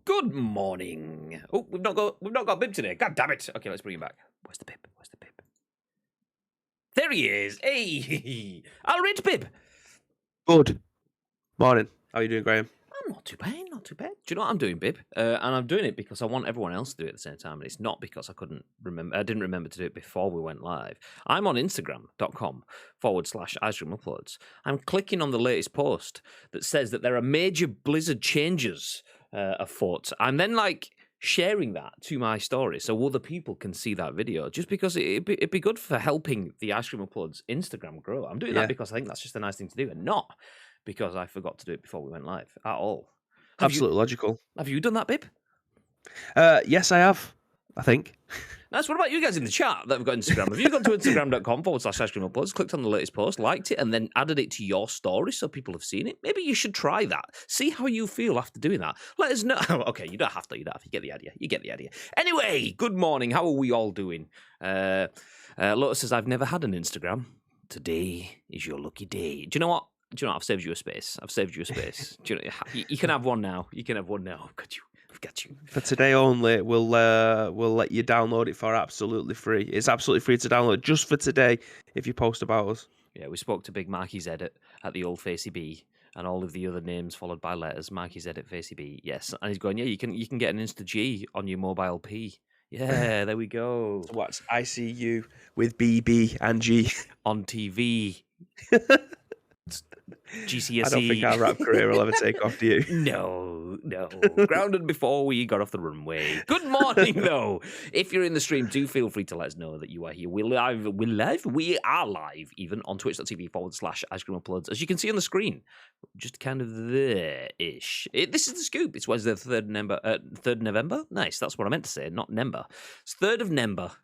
Good morning. Oh, we've not got Bib today. God damn it. Okay, let's bring him back. Where's the Bib? There he is. Hey, all right, Bib. Good morning. How are you doing, Graham? I'm not too bad. Do you know what I'm doing, Bib? And I'm doing it because I want everyone else to do it at the same time. And it's not because I didn't remember to do it before we went live. I'm on Instagram.com/ice cream uploads. I'm clicking on the latest post that says that there are major Blizzard changes afoot. I'm then sharing that to my story so other people can see that video, just because it'd be good for helping the Ice Cream Uploads Instagram grow. I'm doing that because I think that's just a nice thing to do, and not because I forgot to do it before we went live at all. Absolutely logical. Have you done that, Bib? Yes, I have, I think. Nice. What about you guys in the chat that have got Instagram? Have you gone to Instagram.com/ice cream uploads, clicked on the latest post, liked it, and then added it to your story so people have seen it? Maybe you should try that. See how you feel after doing that. Let us know. Okay, you don't have to. You get the idea. Anyway, good morning. How are we all doing? Lotus says, I've never had an Instagram. Today is your lucky day. Do you know what? I've saved you a space. Do you know, you can have one now. I've got you. For today only, we'll let you download it for absolutely free. It's absolutely free to download just for today if you post about us. Yeah, we spoke to Big Marky's Edit at the old Facey B, and all of the other names followed by letters. Marky's Edit, Facey B. Yes, and he's going, yeah, you can get an Insta G on your mobile P. Yeah, there we go. So what's ICU with BB and G on TV? GCSE. I don't think our rap career will ever take off, do you? No. Grounded before we got off the runway. Good morning, though. If you're in the stream, do feel free to let us know that you are here. We are live, even on twitch.tv/ice cream uploads. As you can see on the screen, just kind of there-ish. This is the scoop. It's Wednesday, 3rd November. Nice. That's what I meant to say, not Nember. It's 3rd of Nember.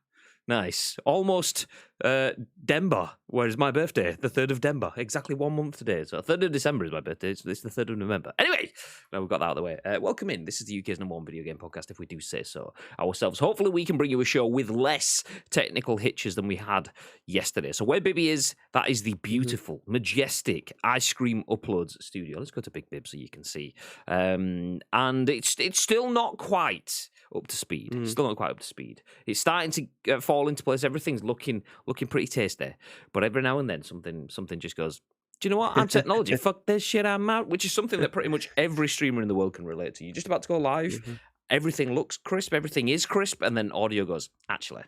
Nice. Almost Dember, where is my birthday? The 3rd of Dember. Exactly 1 month today. So 3rd of December is my birthday. So it's the 3rd of November. Anyway, now we've got that out of the way. Welcome in. This is the UK's #1 video game podcast, if we do say so ourselves. Hopefully we can bring you a show with less technical hitches than we had yesterday. So where Bibby is, that is the beautiful, majestic Ice Cream Uploads studio. Let's go to Big Bib so you can see. And it's still not quite up to speed. Still not quite up to speed. It's starting to fall into place. Everything's looking pretty tasty, but every now and then something just goes, do you know what? I'm technology. Fuck this shit, I'm out. Which is something that pretty much every streamer in the world can relate to. You're just about to go live. Everything looks crisp. Everything is crisp, and then audio goes, actually,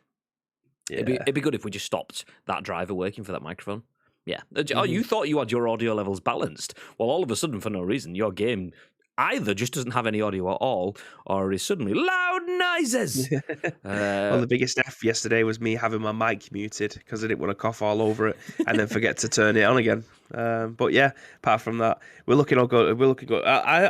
it'd be good if we just stopped that driver working for that microphone. Yeah. Oh, you thought you had your audio levels balanced. Well, all of a sudden, for no reason, your game either just doesn't have any audio at all, or is suddenly loud noises. Well, the biggest F yesterday was me having my mic muted because I didn't want to cough all over it and then forget to turn it on again. But yeah, apart from that, we're looking all good.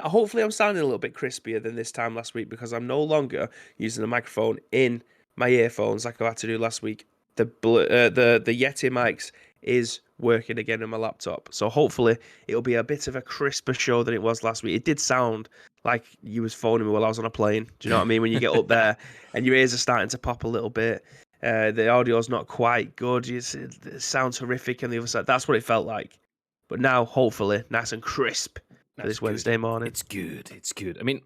Hopefully I'm sounding a little bit crispier than this time last week because I'm no longer using the microphone in my earphones like I had to do last week. The Yeti mics is working again on my laptop, so hopefully it'll be a bit of a crisper show than it was last week. It did sound like you was phoning me while I was on a plane. Do you know what I mean? When you get up there and your ears are starting to pop a little bit, the audio's not quite good. It sounds horrific on the other side. That's what it felt like. But now, hopefully, nice and crisp for this Wednesday morning. It's good. I mean,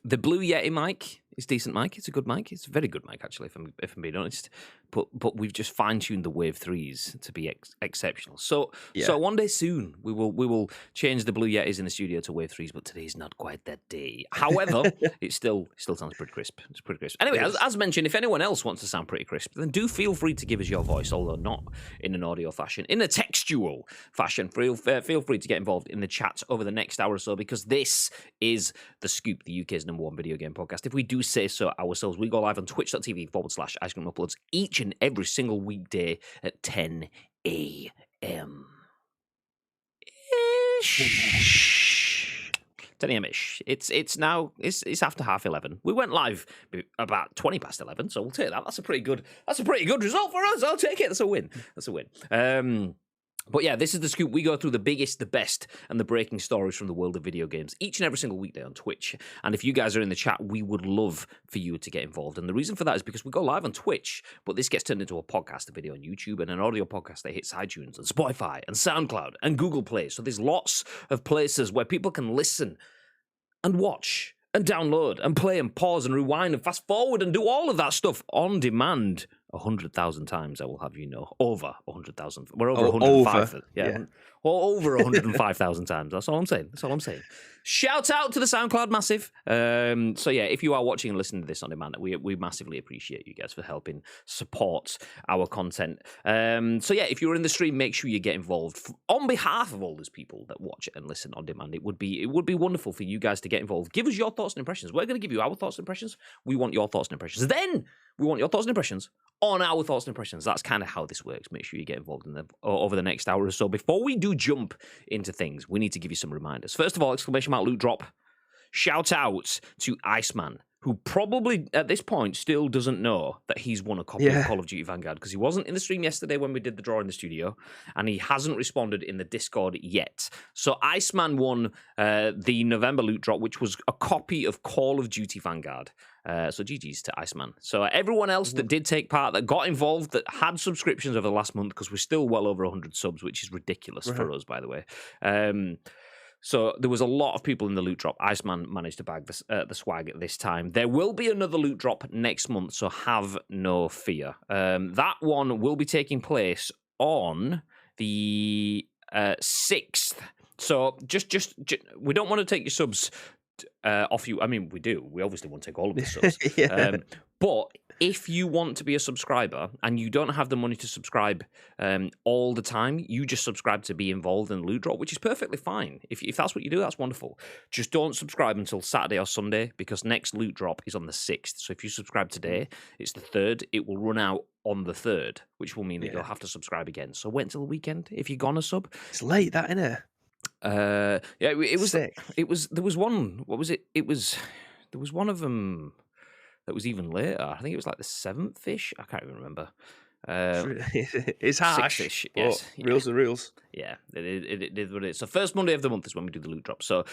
the Blue Yeti mic is a decent mic. It's a good mic. It's a very good mic, actually, if I'm being honest. But we've just fine-tuned the Wave 3s to be exceptional. So one day soon we will change the Blue Yetis in the studio to Wave 3s, but today's not quite that day. However, it still sounds pretty crisp. It's pretty crisp. Anyway, as mentioned, if anyone else wants to sound pretty crisp, then do feel free to give us your voice, although not in an audio fashion, in a textual fashion. Feel free to get involved in the chat over the next hour or so, because this is The Scoop, the UK's #1 video game podcast. If we do say so ourselves, we go live on twitch.tv/ice cream uploads each and every single weekday at 10 a.m. ish. 10 a.m. ish. It's after 11:30. We went live about 20 past 11, so we'll take that. That's a pretty good result for us. I'll take it. That's a win. But yeah, this is The Scoop. We go through the biggest, the best, and the breaking stories from the world of video games each and every single weekday on Twitch. And if you guys are in the chat, we would love for you to get involved. And the reason for that is because we go live on Twitch, but this gets turned into a podcast, a video on YouTube, and an audio podcast that hits iTunes and Spotify and SoundCloud and Google Play. So there's lots of places where people can listen and watch and download and play and pause and rewind and fast forward and do all of that stuff on demand 100,000 times, I will have you know. Over 100,000. We're over 105. Yeah. Well, over 105,000 times. That's all I'm saying. Shout out to the SoundCloud Massive. So yeah, if you are watching and listening to this on demand, we massively appreciate you guys for helping support our content. So yeah, if you're in the stream, make sure you get involved on behalf of all those people that watch and listen on demand. It would be wonderful for you guys to get involved. Give us your thoughts and impressions. We're going to give you our thoughts and impressions. We want your thoughts and impressions. Then we want your thoughts and impressions on our thoughts and impressions. That's kind of how this works. Make sure you get involved in over the next hour or so. Before we do jump into things, we need to give you some reminders. First of all, exclamation mark loot drop. Shout out to Iceman, who probably at this point still doesn't know that he's won a copy of Call of Duty Vanguard, because he wasn't in the stream yesterday when we did the draw in the studio, and he hasn't responded in the Discord yet. So Iceman won the November loot drop, which was a copy of Call of Duty Vanguard. So GG's to Iceman. So everyone else that did take part, that got involved, that had subscriptions over the last month, because we're still well over 100 subs, which is ridiculous for us, by the way. So there was a lot of people in the loot drop. Iceman managed to bag the swag at this time. There will be another loot drop next month, so have no fear. That one will be taking place on the 6th. So just we don't want to take your subs off you. I mean, we do. We obviously want to take all of the subs. But if you want to be a subscriber and you don't have the money to subscribe all the time, you just subscribe to be involved in the loot drop, which is perfectly fine. If that's what you do, that's wonderful. Just don't subscribe until Saturday or Sunday, because next loot drop is on the 6th. So if you subscribe today, it's the 3rd. It will run out on the 3rd, which will mean that you'll have to subscribe again. So wait until the weekend if you're gonna sub. It's late, that, isn't it? It was sick. There was one. What was it? There was one of them that was even later. I think it was like the 7th-ish. I can't even remember. It's harsh. 6-ish, yes. Reels are reels. Yeah, it is what it is. So first Monday of the month is when we do the loot drop. So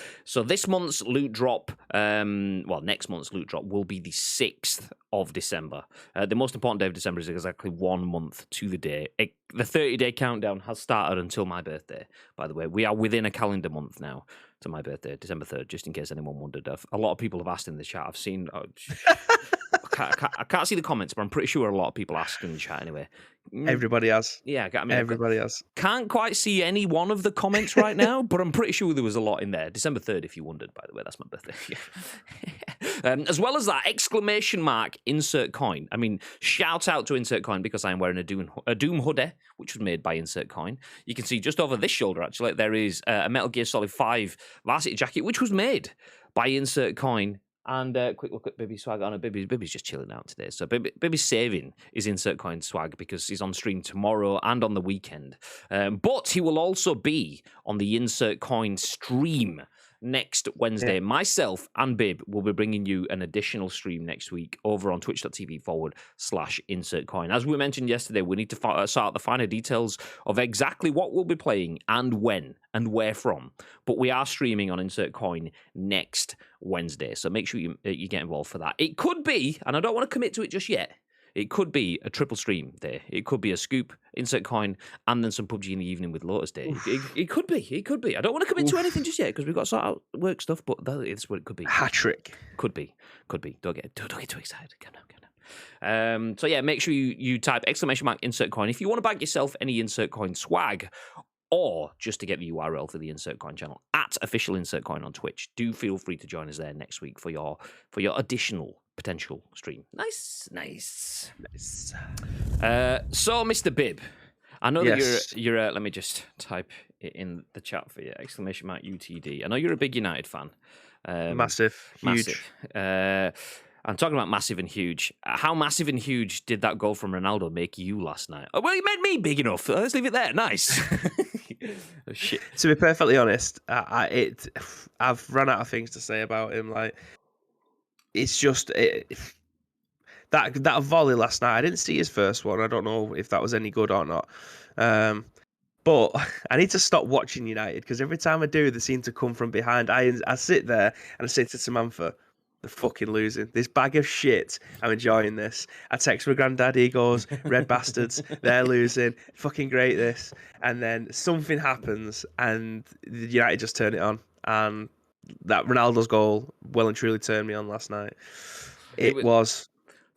this month's loot drop, next month's loot drop will be the 6th of December. The most important day of December is exactly 1 month to the day. The 30-day countdown has started until my birthday, by the way. We are within a calendar month now to my birthday, December 3rd, just in case anyone wondered. A lot of people have asked in the chat. I've seen... I can't see the comments, but I'm pretty sure a lot of people ask in the chat anyway. Everybody has. Yeah, everybody has. Can't quite see any one of the comments right now, but I'm pretty sure there was a lot in there. December 3rd, if you wondered, by the way, that's my birthday. As well as that, exclamation mark, insert coin. I mean, shout out to insert coin, because I'm wearing a Doom hoodie, which was made by insert coin. You can see just over this shoulder, actually, there is a Metal Gear Solid 5 varsity jacket, which was made by insert coin. And quick look at Bibby's swag. Oh no, Bibby's just chilling out today. So Bibby's saving his insert coin swag because he's on stream tomorrow and on the weekend. But he will also be on the insert coin stream next Wednesday. Yeah. Myself and Bib will be bringing you an additional stream next week over on twitch.tv/insert coin. As we mentioned yesterday, we need to sort out the finer details of exactly what we'll be playing and when and where from. But we are streaming on insert coin next Wednesday, so make sure you get involved for that. It could be, and I don't want to commit to it just yet, it could be a triple stream day. It could be a scoop, insert coin, and then some PUBG in the evening with Lotus Day. It could be. It could be. I don't want to commit to anything just yet because we've got to sort out work stuff, but that's what it could be. Hat trick. Could be. Don't get too excited. Calm down. So yeah, make sure you type exclamation mark insert coin if you want to bag yourself any insert coin swag, or just to get the URL for the Insert Coin channel at official Insert Coin on Twitch. Do feel free to join us there next week for your additional potential stream. Nice. So, Mr. Bib, I know that you're. Let me just type it in the chat for you. Exclamation mark UTD. I know you're a big United fan. Massive, huge. I'm talking about massive and huge. How massive and huge did that goal from Ronaldo make you last night? Oh, well, you made me big enough. Let's leave it there. Nice. Oh, shit. To be perfectly honest, I've run out of things to say about him. Like, it's just that volley last night. I didn't see his first one. I don't know if that was any good or not. But I need to stop watching United because every time I do, they seem to come from behind. I sit there and I say to Samantha, they're fucking losing. This bag of shit. I'm enjoying this. I text my granddad. He goes, red bastards. They're losing. Fucking great this. And then something happens and United just turn it on. And that Ronaldo's goal well and truly turned me on last night. It It was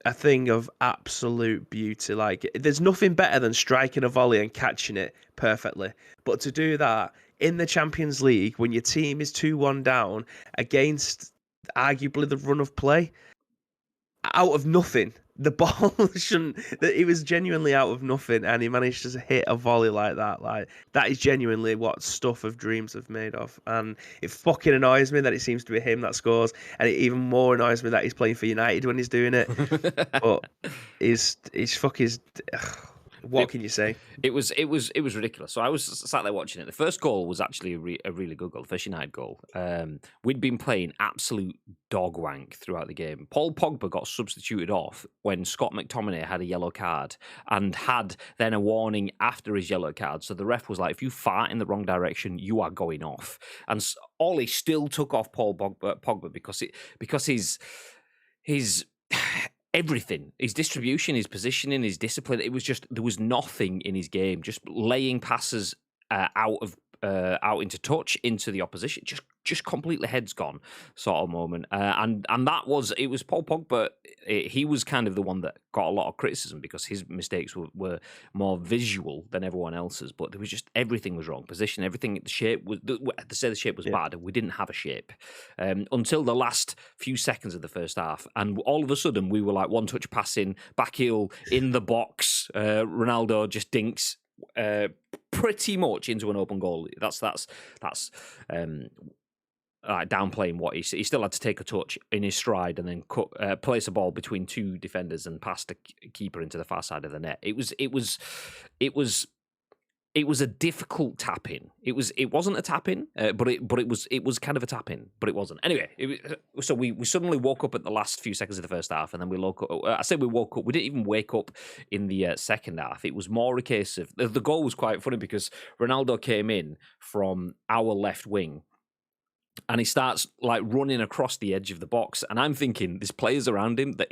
a thing of absolute beauty. Like, there's nothing better than striking a volley and catching it perfectly. But to do that in the Champions League, when your team is 2-1 down against arguably the run of play, out of nothing, the ball shouldn't. It was genuinely out of nothing, and he managed to hit a volley like that. Like, that is genuinely what stuff of dreams have made of. And it fucking annoys me that it seems to be him that scores, and it even more annoys me that he's playing for United when he's doing it. But he's fucking. What can you say? It was ridiculous. So I was sat there watching it. The first goal was actually a really good goal, the first United goal. We'd been playing absolute dog wank throughout the game. Paul Pogba got substituted off when Scott McTominay had a yellow card and had then a warning after his yellow card. So the ref was like, if you fart in the wrong direction, you are going off. And Ollie still took off Paul Pogba because his everything, his distribution, his positioning, his discipline, it was just, there was nothing in his game, just laying passes out into touch into the opposition, just completely heads gone sort of moment. And it was Paul Pogba. He was kind of the one that got a lot of criticism because his mistakes were more visual than everyone else's. But there was just, everything was wrong. Position, everything, the shape was, to say the shape was bad, we didn't have a shape until the last few seconds of the first half. And all of a sudden we were like one touch passing, back heel in the box. Ronaldo just dinks pretty much into an open goal. That's downplaying what he still had to take a touch in his stride and then place a ball between two defenders and pass the keeper into the far side of the net. It was a difficult tap in. It wasn't a tap in, but it was kind of a tap in, but it wasn't. Anyway, so we suddenly woke up at the last few seconds of the first half, and then we woke up. I say we woke up. We didn't even wake up in the second half. It was more a case of the goal was quite funny because Ronaldo came in from our left wing. And he starts like running across the edge of the box. And I'm thinking there's players around him that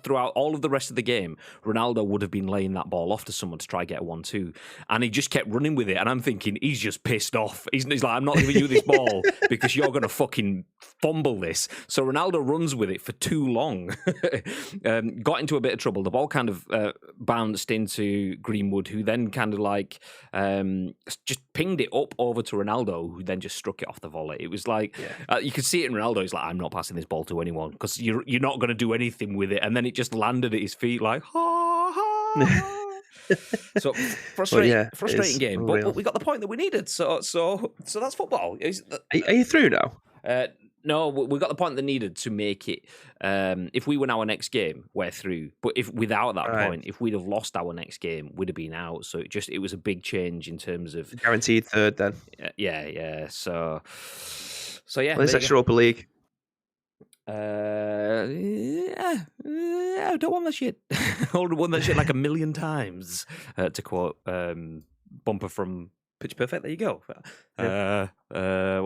throughout all of the rest of the game, Ronaldo would have been laying that ball off to someone to try and get a 1-2. And he just kept running with it. And I'm thinking, he's just pissed off. He's like, I'm not giving you this ball because you're going to fucking fumble this. So Ronaldo runs with it for too long. Got into a bit of trouble. The ball kind of bounced into Greenwood, who then kind of like just pinged it up over to Ronaldo, who then just struck it off the volley. It was like, you could see it in Ronaldo. He's like, I'm not passing this ball to anyone because you're not going to do anything with it. And then it just landed at his feet like, ha, ha. So frustrating game, but we got the point that we needed. So that's football. Are you through now? No, we got the point that needed to make it. If we win our next game, we're through. But if without that point, if we'd have lost our next game, we'd have been out. So it was a big change in terms of Guaranteed third then. Yeah. So yeah. Well, it's like Europa League. I don't want that shit. I already won that shit like 1,000,000 times. To quote Bumper from Pitch Perfect. There you go. What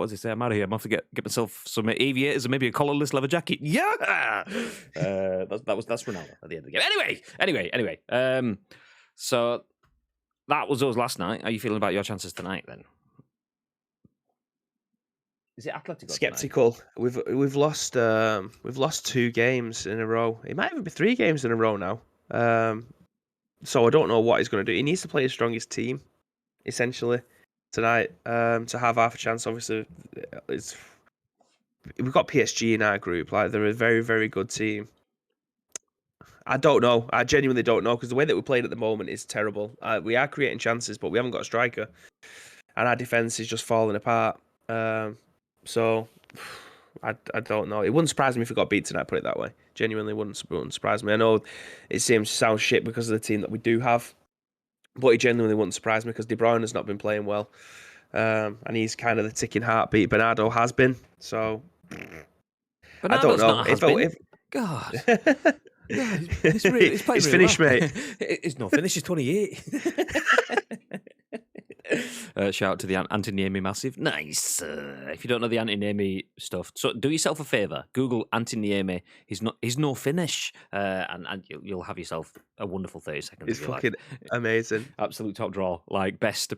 does he say? I'm out of here. I'm going to have to get myself some aviators and maybe a collarless leather jacket. Yeah. That's Ronaldo at the end of the game. Anyway. So that was us last night. How are you feeling about your chances tonight then? Is it Atletico? Skeptical. We've lost 2 games in a row. It might even be 3 games in a row now. So I don't know what he's going to do. He needs to play his strongest team, essentially, tonight to have half a chance. Obviously, we've got PSG in our group. Like, they're a very, very good team. I don't know. I genuinely don't know because the way that we're playing at the moment is terrible. We are creating chances, but we haven't got a striker, and our defense is just falling apart. So I don't know. It wouldn't surprise me if we got beat tonight, put it that way. Genuinely wouldn't surprise me. I know it seems to sound shit because of the team that we do have, but it genuinely wouldn't surprise me because De Bruyne has not been playing well. And he's kind of the ticking heartbeat. Bernardo has been. So I don't know. God. He's finished, mate. It's not finished. He's 28. Shout out to the Antiniemi Massive. Nice. If you don't know the Antiniemi stuff, so do yourself a favour. Google Antiniemi. He's no finish, and you'll have yourself a wonderful 30 seconds It's of your fucking life. amazing. Absolute top draw, like best.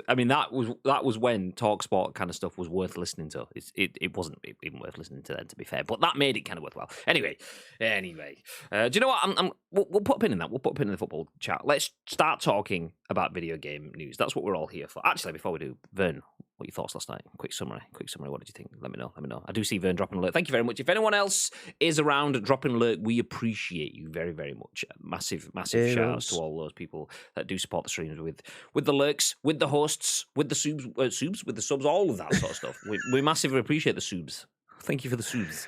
I mean, that was when TalkSport kind of stuff was worth listening to. It wasn't even worth listening to then, to be fair, but that made it kind of worthwhile. Anyway, do you know what? We'll put a pin in that. We'll put a pin in the football chat. Let's start talking about video game news. That's what we're all here for. Actually, before we do, Vern, what are your thoughts last night? Quick summary. What did you think? Let me know. I do see Vern dropping alert. Thank you very much. If anyone else is around dropping alert, we appreciate you very, very much. Massive shout outs to all those people that do support the streams with the lurks, with the hosts, with the subs, with the subs, all of that sort of stuff. We massively appreciate the subs. Thank you for the subs.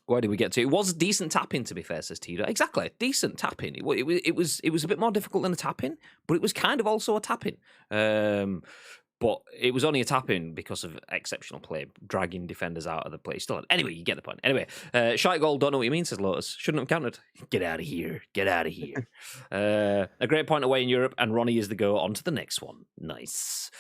Where did we get to? It was a decent tap-in, to be fair, says Tira. Exactly, decent tap-in. It was a bit more difficult than a tap-in, but it was kind of also a tap-in. But it was only a tap-in because of exceptional play, dragging defenders out of the play. Still, anyway, you get the point. Anyway, shite goal, don't know what you mean, says Lotus. Shouldn't have counted. Get out of here. A great point away in Europe, and Ronnie is the go. On to the next one. Nice.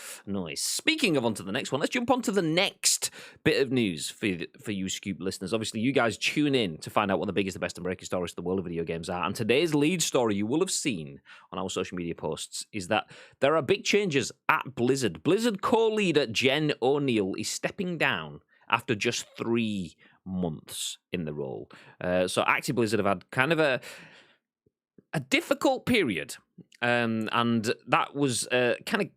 Speaking of on to the next one, let's jump on to the next bit of news for you Scoop listeners. Obviously, you guys tune in to find out what the biggest, the best, and breaking stories of the world of video games are. And today's lead story you will have seen on our social media posts is that there are big changes at Blizzard. Blizzard co-leader Jen Oneal is stepping down after just 3 months in the role. So Active Blizzard have had kind of a difficult period, and that was kind of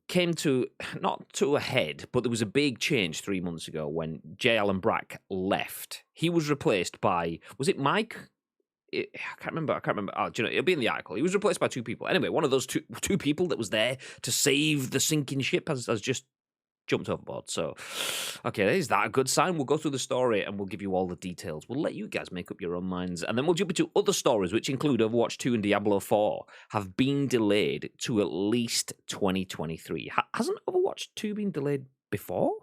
came to, not to a head, but there was a big change 3 months ago when J. Allen Brack left. He was replaced by, was it Mike? I can't remember. Oh, do you know, it'll be in the article. He was replaced by 2 people. Anyway, one of those two people that was there to save the sinking ship has just jumped overboard. So, okay, is that a good sign? We'll go through the story and we'll give you all the details. We'll let you guys make up your own minds. And then we'll jump into other stories, which include Overwatch 2 and Diablo 4 have been delayed to at least 2023. Hasn't Overwatch 2 been delayed before?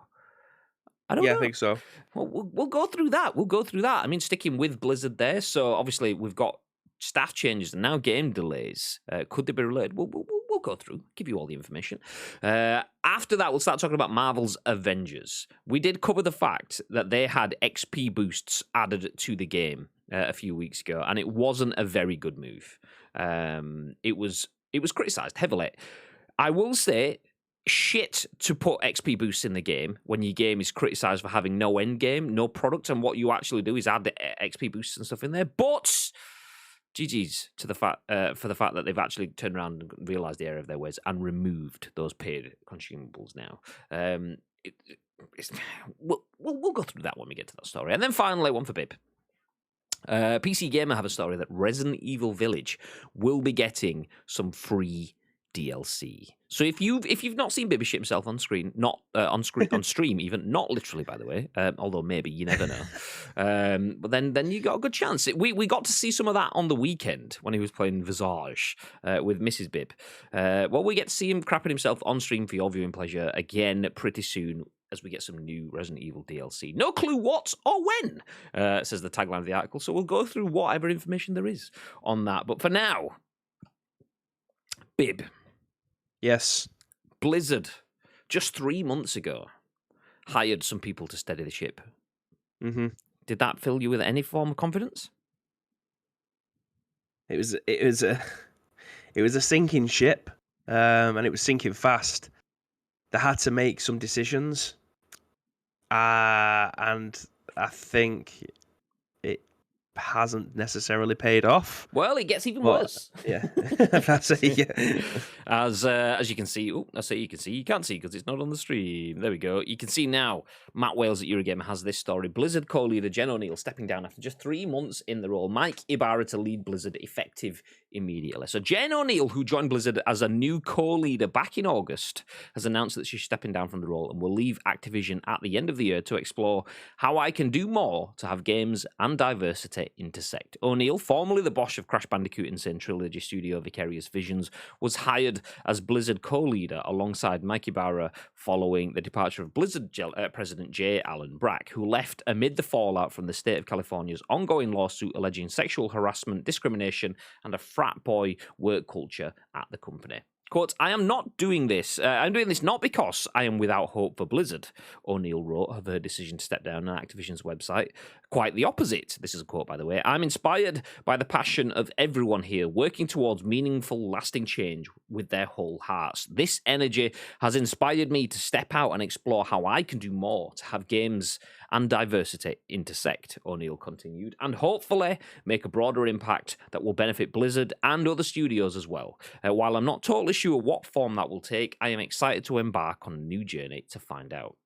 I don't know. I think so. Well, we'll go through that. I mean, sticking with Blizzard there. So obviously we've got staff changes and now game delays. Could they be related? We'll go through, give you all the information. After that, we'll start talking about Marvel's Avengers. We did cover the fact that they had XP boosts added to the game a few weeks ago, and it wasn't a very good move. It was criticised heavily. I will say, shit to put XP boosts in the game when your game is criticised for having no end game, no product, and what you actually do is add the XP boosts and stuff in there. But GG's to the fact for the fact that they've actually turned around and realised the error of their ways and removed those paid consumables now. We'll go through that when we get to that story. And then finally, one for Bib. PC Gamer have a story that Resident Evil Village will be getting some free DLC. So if you've not seen Bibby shit himself on screen, not on stream even, not literally by the way, although maybe you never know, but then you got a good chance. We got to see some of that on the weekend when he was playing Visage with Mrs. Bib. Well, we get to see him crapping himself on stream for your viewing pleasure again pretty soon as we get some new Resident Evil DLC. No clue what or when, says the tagline of the article. So we'll go through whatever information there is on that. But for now, Bib. Yes. Blizzard, just 3 months ago, hired some people to steady the ship. Mm-hmm. Did that fill you with any form of confidence? It was a sinking ship, and it was sinking fast. They had to make some decisions, and I think it hasn't necessarily paid off. Well, it gets even worse. Yeah, that's it. Yeah. As you can see, I say you can see, you can't see because it's not on the stream. There we go. You can see now. Matt Wales at Eurogamer has this story. Blizzard co-leader Jen Oneal stepping down after just 3 months in the role. Mike Ibarra to lead Blizzard effective immediately. So Jen Oneal, who joined Blizzard as a new co-leader back in August, has announced that she's stepping down from the role and will leave Activision at the end of the year to explore how I can do more to have games and diversity intersect. Oneal, formerly the boss of Crash Bandicoot Insane Trilogy studio Vicarious Visions, was hired as Blizzard co-leader alongside Mike Ibarra following the departure of Blizzard President J. Allen Brack, who left amid the fallout from the state of California's ongoing lawsuit alleging sexual harassment, discrimination, and a frat boy work culture at the company. Quote, I am not doing this. I'm doing this not because I am without hope for Blizzard, O'Neal wrote of her decision to step down on Activision's website. Quite the opposite. This is a quote, by the way. I'm inspired by the passion of everyone here working towards meaningful, lasting change with their whole hearts. This energy has inspired me to step out and explore how I can do more to have games and diversity intersect, O'Neal continued, and hopefully make a broader impact that will benefit Blizzard and other studios as well. While I'm not totally sure what form that will take, I am excited to embark on a new journey to find out.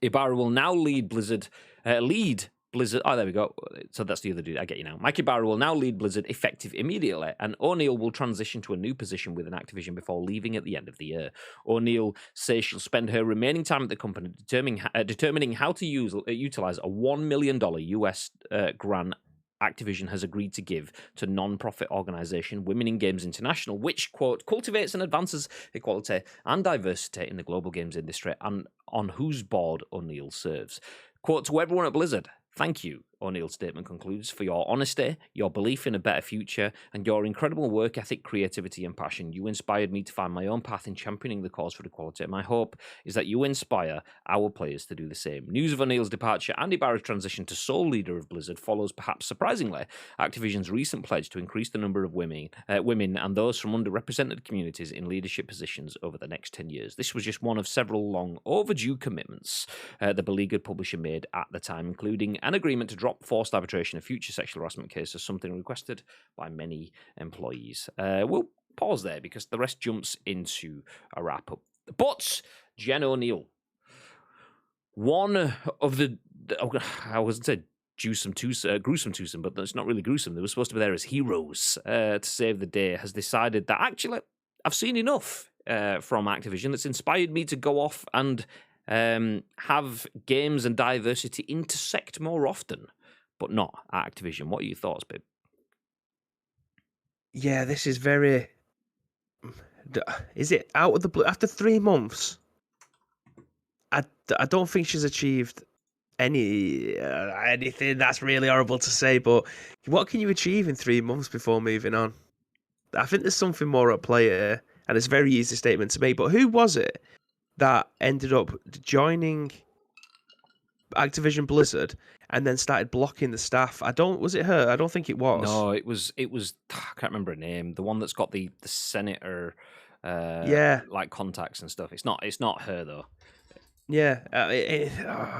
Ibarra will now lead Blizzard. Oh, there we go. So that's the other dude. I get you now. Mike Ibarra will now lead Blizzard effective immediately, and O'Neal will transition to a new position within Activision before leaving at the end of the year. O'Neal says she'll spend her remaining time at the company determining how to utilize a $1 million US grant Activision has agreed to give to non-profit organisation Women in Games International, which, quote, cultivates and advances equality and diversity in the global games industry, and on whose board O'Neal serves. Quote, to everyone at Blizzard, thank you, O'Neal's statement concludes, for your honesty, your belief in a better future, and your incredible work ethic, creativity, and passion. You inspired me to find my own path in championing the cause for equality, and my hope is that you inspire our players to do the same. News of O'Neal's departure and Ibarra's transition to sole leader of Blizzard follows, perhaps surprisingly, Activision's recent pledge to increase the number of women and those from underrepresented communities in leadership positions over the next 10 years. This was just one of several long overdue commitments the beleaguered publisher made at the time, including an agreement to drop forced arbitration of future sexual harassment cases, something requested by many employees. We'll pause there because the rest jumps into a wrap-up. But Jen Oneal, one of the, I wasn't saying gruesome twosome, but it's not really gruesome. They were supposed to be there as heroes to save the day, has decided that actually I've seen enough from Activision that's inspired me to go off and have games and diversity intersect more often, but not at Activision. What are your thoughts, babe? Yeah, this is very. Is it out of the blue after 3 months? I don't think she's achieved anything. That's really horrible to say, but what can you achieve in 3 months before moving on? I think there's something more at play here, and it's a very easy statement to make. But who was it that ended up joining Activision Blizzard and then started blocking the staff? Was it her? I don't think it was. No, it was I can't remember her name. The one that's got the senator like contacts and stuff. It's not her though. Yeah,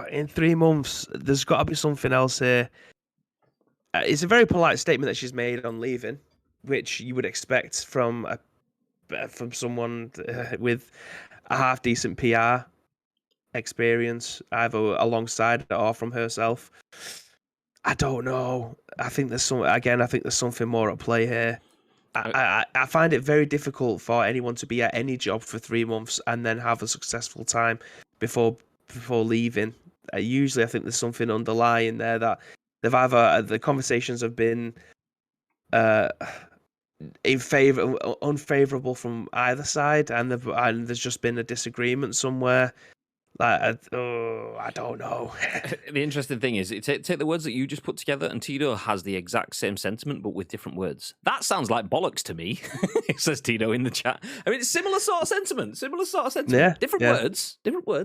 in 3 months, there's got to be something else here. It's a very polite statement that she's made on leaving, which you would expect from someone with a half decent PR experience, either alongside it or from herself. I don't know. I think there's something more at play here. I find it very difficult for anyone to be at any job for 3 months and then have a successful time before leaving. Usually, I think there's something underlying there that they've either the conversations have been unfavorable from either side, and there's just been a disagreement somewhere. I don't know. The interesting thing is, take the words that you just put together, and Tito has the exact same sentiment, but with different words. That sounds like bollocks to me, says Tito in the chat. I mean, it's similar sort of sentiment. Yeah, different words,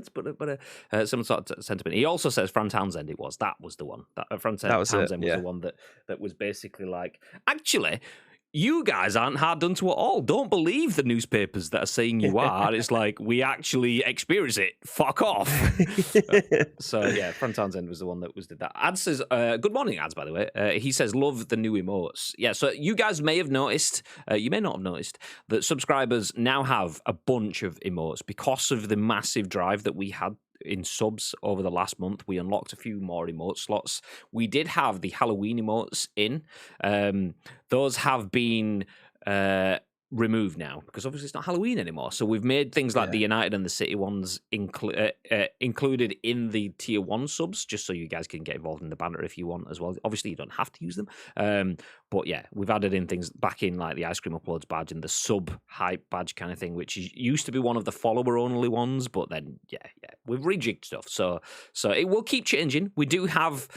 but similar sort of sentiment. He also says Fran Townsend. That was the one. Fran Townsend was the one that was basically like, actually, you guys aren't hard done to at all. Don't believe the newspapers that are saying you are. It's like, we actually experience it. Fuck off. So yeah, Fran Townsend was the one that did that. Ad says, good morning, Ads, by the way. He says, love the new emotes. Yeah, so you guys may have noticed, you may not have noticed, that subscribers now have a bunch of emotes because of the massive drive that we had in subs over the last month. We unlocked a few more emote slots. We did have the Halloween emotes in. Those have been removed now because obviously it's not Halloween anymore. So we've made things like the United and the City ones included in the tier 1 subs, just so you guys can get involved in the banner if you want as well. Obviously you don't have to use them, but yeah, we've added in things back in like the ice cream uploads badge and the sub hype badge kind of thing, which used to be one of the follower only ones, but then we've rejigged stuff, so it will keep changing. We do have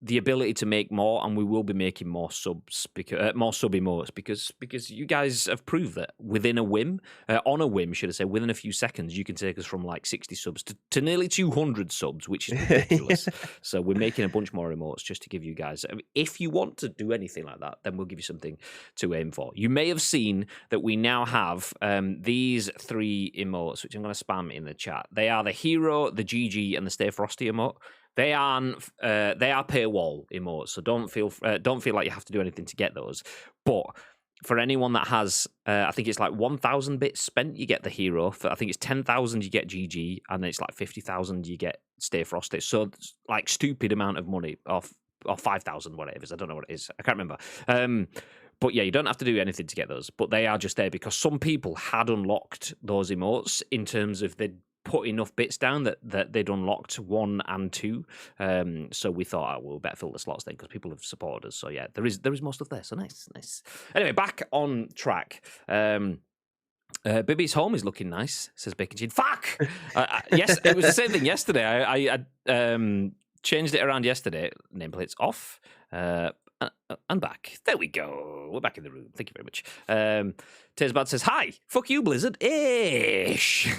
the ability to make more, and we will be making more subs, because more sub emotes, because you guys have proved that within a whim, on a whim, should I say, within a few seconds, you can take us from like 60 subs to nearly 200 subs, which is ridiculous. So we're making a bunch more emotes just to give you guys. I mean, if you want to do anything like that, then we'll give you something to aim for. You may have seen that we now have these 3 emotes, which I'm going to spam in the chat. They are the hero, the GG, and the Stay Frosty emote. They aren't. They are paywall emotes, so don't feel like you have to do anything to get those. But for anyone that has, I think it's like 1,000 bits spent, you get the hero. For, I think it's 10,000, you get GG, and it's like 50,000, you get Stay Frosty. So it's like stupid amount of money, or 5,000, whatever it is. I don't know what it is. I can't remember. But yeah, you don't have to do anything to get those. But they are just there because some people had unlocked those emotes in terms of they'd put enough bits down that they'd unlocked 1 and 2. So we thought, oh, we'll better fill the slots then because people have supported us. So yeah, there is more stuff there. So nice. Anyway, back on track. Bibby's home is looking nice, says Bacon Chin. Fuck! Yes, it was the same thing yesterday. I changed it around yesterday. Nameplate's off. And back. There we go. We're back in the room. Thank you very much. Taserbad says, hi. Fuck you, Blizzard. Ish.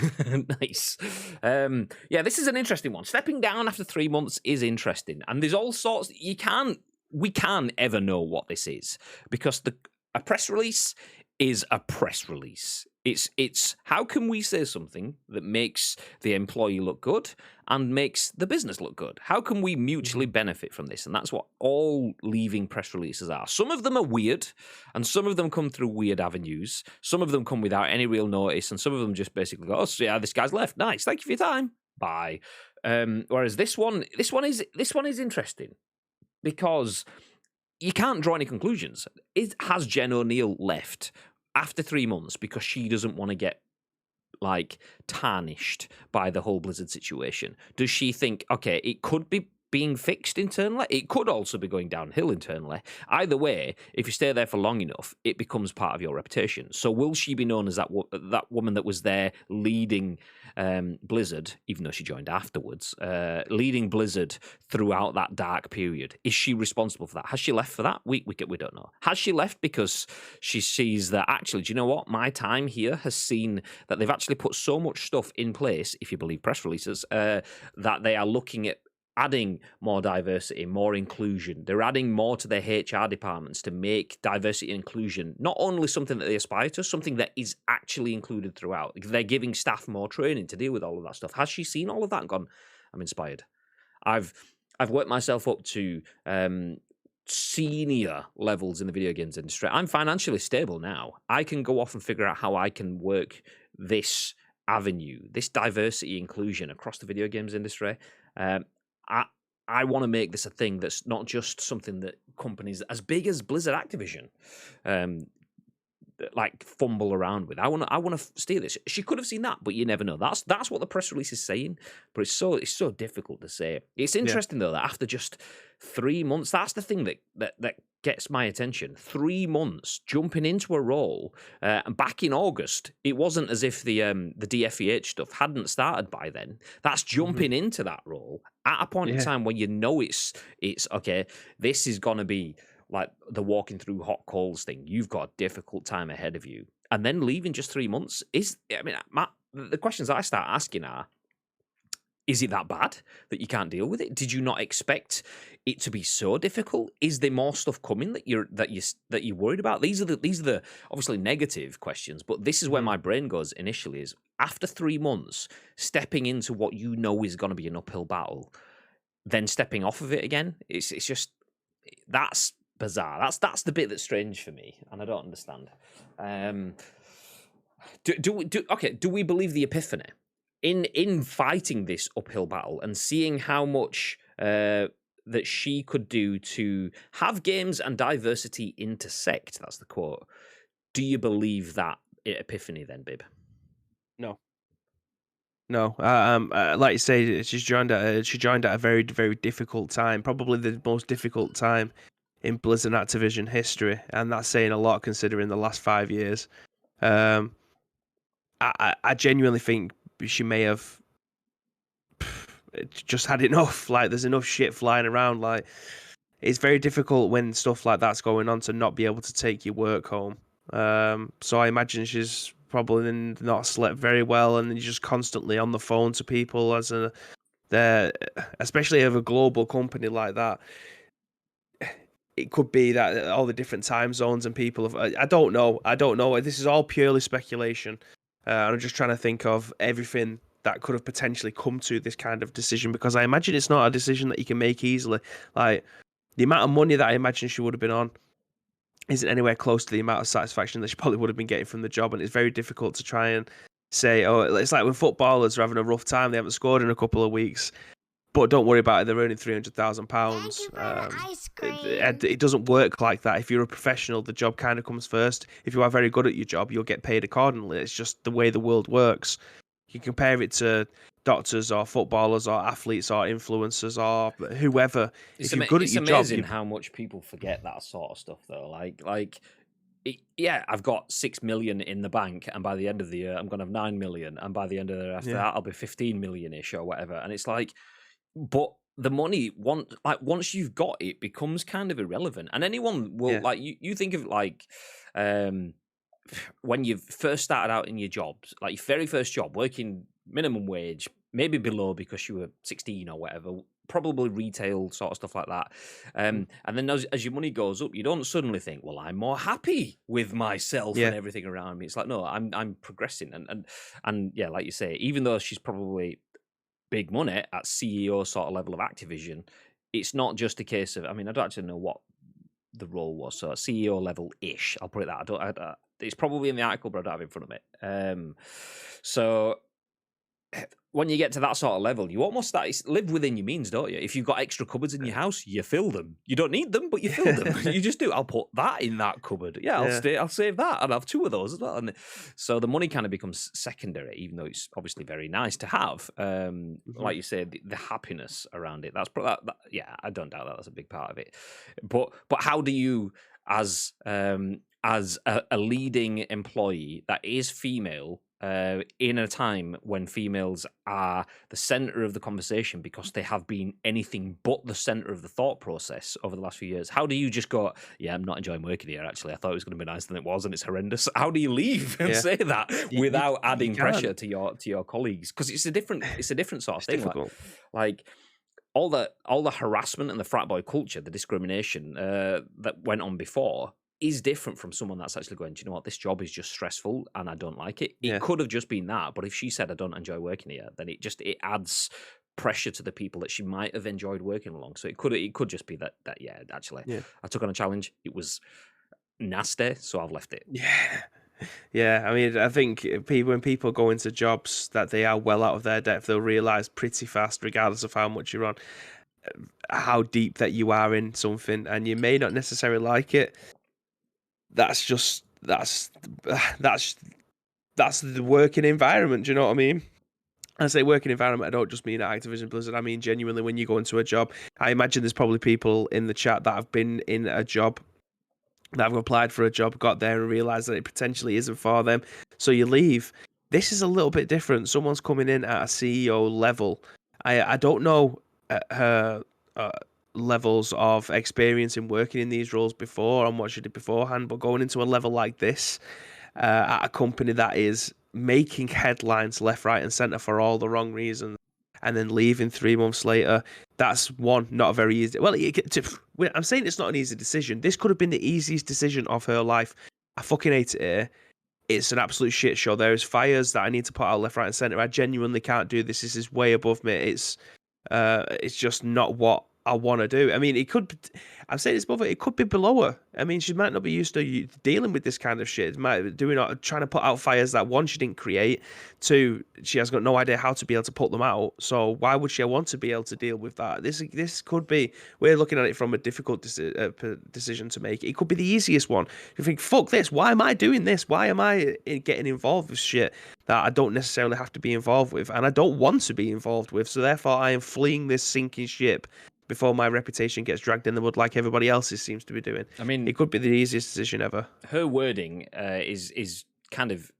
Nice. Yeah, this is an interesting one. Stepping down after 3 months is interesting. And there's all sorts. We can ever know what this is because a press release is a press release. It's how can we say something that makes the employee look good and makes the business look good? How can we mutually benefit from this? And that's what all leaving press releases are. Some of them are weird, and some of them come through weird avenues. Some of them come without any real notice, and some of them just basically go, "Oh, so yeah, this guy's left. Nice, thank you for your time. Bye." Whereas this one is interesting because you can't draw any conclusions. Has Jen Oneal left after 3 months because she doesn't want to get like tarnished by the whole Blizzard situation? Does she think, okay, it could be being fixed internally? It could also be going downhill internally. Either way, if you stay there for long enough, it becomes part of your reputation. So will she be known as that woman that was there leading Blizzard, even though she joined afterwards, leading Blizzard throughout that dark period? Is she responsible for that? Has she left for that? We don't know. Has she left because she sees that, actually, do you know what? My time here has seen that they've actually put so much stuff in place, if you believe press releases, that they are looking at adding more diversity, more inclusion. They're adding more to their HR departments to make diversity and inclusion not only something that they aspire to, something that is actually included throughout. They're giving staff more training to deal with all of that stuff. Has she seen all of that and gone, I'm inspired? I've worked myself up to senior levels in the video games industry. I'm financially stable now. I can go off and figure out how I can work this avenue, this diversity inclusion across the video games industry. I want to make this a thing that's not just something that companies as big as Blizzard Activision like fumble around with. I want to steer this. She could have seen that, but you never know. That's what the press release is saying. But it's so difficult to say. It's interesting though that after just 3 months, that's the thing that gets my attention. 3 months jumping into a role, and back in August, it wasn't as if the DFEH stuff hadn't started by then. That's jumping into that role at a point in time where you know it's okay. This is gonna be like the walking through hot coals thing. You've got a difficult time ahead of you. And then leaving just 3 months the questions I start asking are, is it that bad that you can't deal with it? Did you not expect it to be so difficult? Is there more stuff coming that you're worried about? These are the obviously negative questions, but this is where my brain goes initially, is after 3 months, stepping into what you know is going to be an uphill battle, then stepping off of it again. It's just, that's bizarre. That's the bit that's strange for me, and I don't understand. Do we believe the epiphany in fighting this uphill battle and seeing how much that she could do to have games and diversity intersect? That's the quote. Do you believe that epiphany then, Bib? No. Like you say, she joined at a very, very difficult time, probably the most difficult time in Blizzard Activision history, and that's saying a lot considering the last 5 years. I genuinely think she may have just had enough. Like, there's enough shit flying around. Like, it's very difficult when stuff like that's going on to not be able to take your work home. So I imagine she's probably not slept very well, and you're just constantly on the phone to people they're especially of a global company like that. It could be that all the different time zones and people have. I don't know. I don't know. This is all purely speculation. I'm just trying to think of everything that could have potentially come to this kind of decision, because I imagine it's not a decision that you can make easily. Like, the amount of money that I imagine she would have been on isn't anywhere close to the amount of satisfaction that she probably would have been getting from the job, and it's very difficult to try and say, oh, it's like when footballers are having a rough time, they haven't scored in a couple of weeks. But don't worry about it, they're earning £300,000. It doesn't work like that. If you're a professional, the job kind of comes first. If you are very good at your job, you'll get paid accordingly. It's just the way the world works. You can compare it to doctors or footballers or athletes or influencers or whoever. If you're good at your job... It's amazing how much people forget that sort of stuff, though. Yeah, I've got 6 million in the bank, and by the end of the year, I'm going to have 9 million, and by the end of the year after that, I'll be 15 million-ish or whatever. And it's like... But the money, once you've got it, becomes kind of irrelevant. And anyone will, you think of when you first started out in your jobs, like your very first job, working minimum wage, maybe below because you were 16 or whatever, probably retail sort of stuff like that. And then as your money goes up, you don't suddenly think, well, I'm more happy with myself and everything around me. It's like, no, I'm progressing. And yeah, like you say, even though she's probably big money at CEO sort of level of Activision, it's not just a case of, I mean, I don't actually know what the role was, so CEO level-ish, I'll put it that. It's probably in the article, but I don't have it in front of me. So when you get to that sort of level, you almost live within your means, don't you? If you've got extra cupboards in your house, you fill them. You don't need them, but you fill them. You just do. I'll put that in that cupboard. Yeah, I'll save that, and I'll have 2 of those as well. And so the money kind of becomes secondary, even though it's obviously very nice to have. Like you say, the happiness around it. Yeah, I don't doubt that. That's a big part of it. But how do you, as a leading employee that is female, in a time when females are the center of the conversation because they have been anything but the center of the thought process over the last few years, how do you just go, yeah, I'm not enjoying working here, actually, I thought it was going to be nicer than it was, and it's horrendous? How do you leave and say that without adding pressure to your colleagues? Because it's a different sort of thing. Like all the harassment and the frat boy culture, the discrimination that went on before, is different from someone that's actually going, do you know what, this job is just stressful and I don't like it. It could have just been that, but if she said I don't enjoy working here, then it adds pressure to the people that she might have enjoyed working along. So it could just be that I took on a challenge, it was nasty, so I've left it. Yeah, I mean, I think when people go into jobs that they are well out of their depth, they'll realise pretty fast, regardless of how much you're on, how deep that you are in something, and you may not necessarily like it. That's the working environment. Do you know what I mean? I say working environment, I don't just mean at Activision Blizzard. I mean genuinely when you go into a job. I imagine there's probably people in the chat that have been in a job, that have applied for a job, got there and realised that it potentially isn't for them. So you leave. This is a little bit different. Someone's coming in at a CEO level. I don't know her levels of experience in working in these roles before and what she did beforehand, but going into a level like this at a company that is making headlines left, right, and centre for all the wrong reasons, and then leaving 3 months later, that's not a very easy. Well, I'm saying it's not an easy decision. This could have been the easiest decision of her life. I fucking hate it here. It's an absolute shit show. There is fires that I need to put out left, right, and centre. I genuinely can't do this. This is way above me. It's just not what I want to do. I mean, I'm saying this above her, it could be below her. I mean, she might not be used to dealing with this kind of shit. Trying to put out fires that, one, she didn't create, 2, she has got no idea how to be able to put them out. So why would she want to be able to deal with that? This could be, we're looking at it from a difficult decision to make. It could be the easiest one. You think, fuck this, why am I doing this? Why am I getting involved with shit that I don't necessarily have to be involved with, and I don't want to be involved with? So therefore I am fleeing this sinking ship before my reputation gets dragged in the mud like everybody else's seems to be doing. I mean, it could be the easiest decision ever. Her wording is kind of,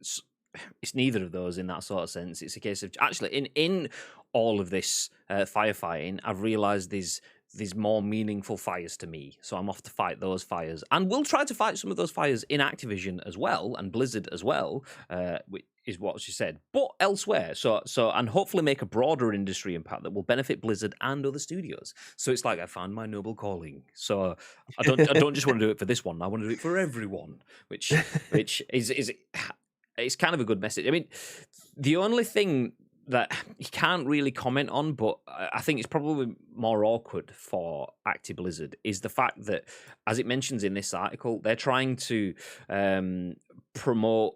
it's neither of those in that sort of sense. It's a case of actually in all of this firefighting, I've realised there's more meaningful fires to me. So I'm off to fight those fires. And we'll try to fight some of those fires in Activision as well, and Blizzard as well, which is what she said. But elsewhere. So and hopefully make a broader industry impact that will benefit Blizzard and other studios. So it's like I found my noble calling. So I don't just want to do it for this one. I want to do it for everyone, which is it's kind of a good message. I mean, the only thing that you can't really comment on, but I think it's probably more awkward for Acti Blizzard, is the fact that, as it mentions in this article, they're trying to promote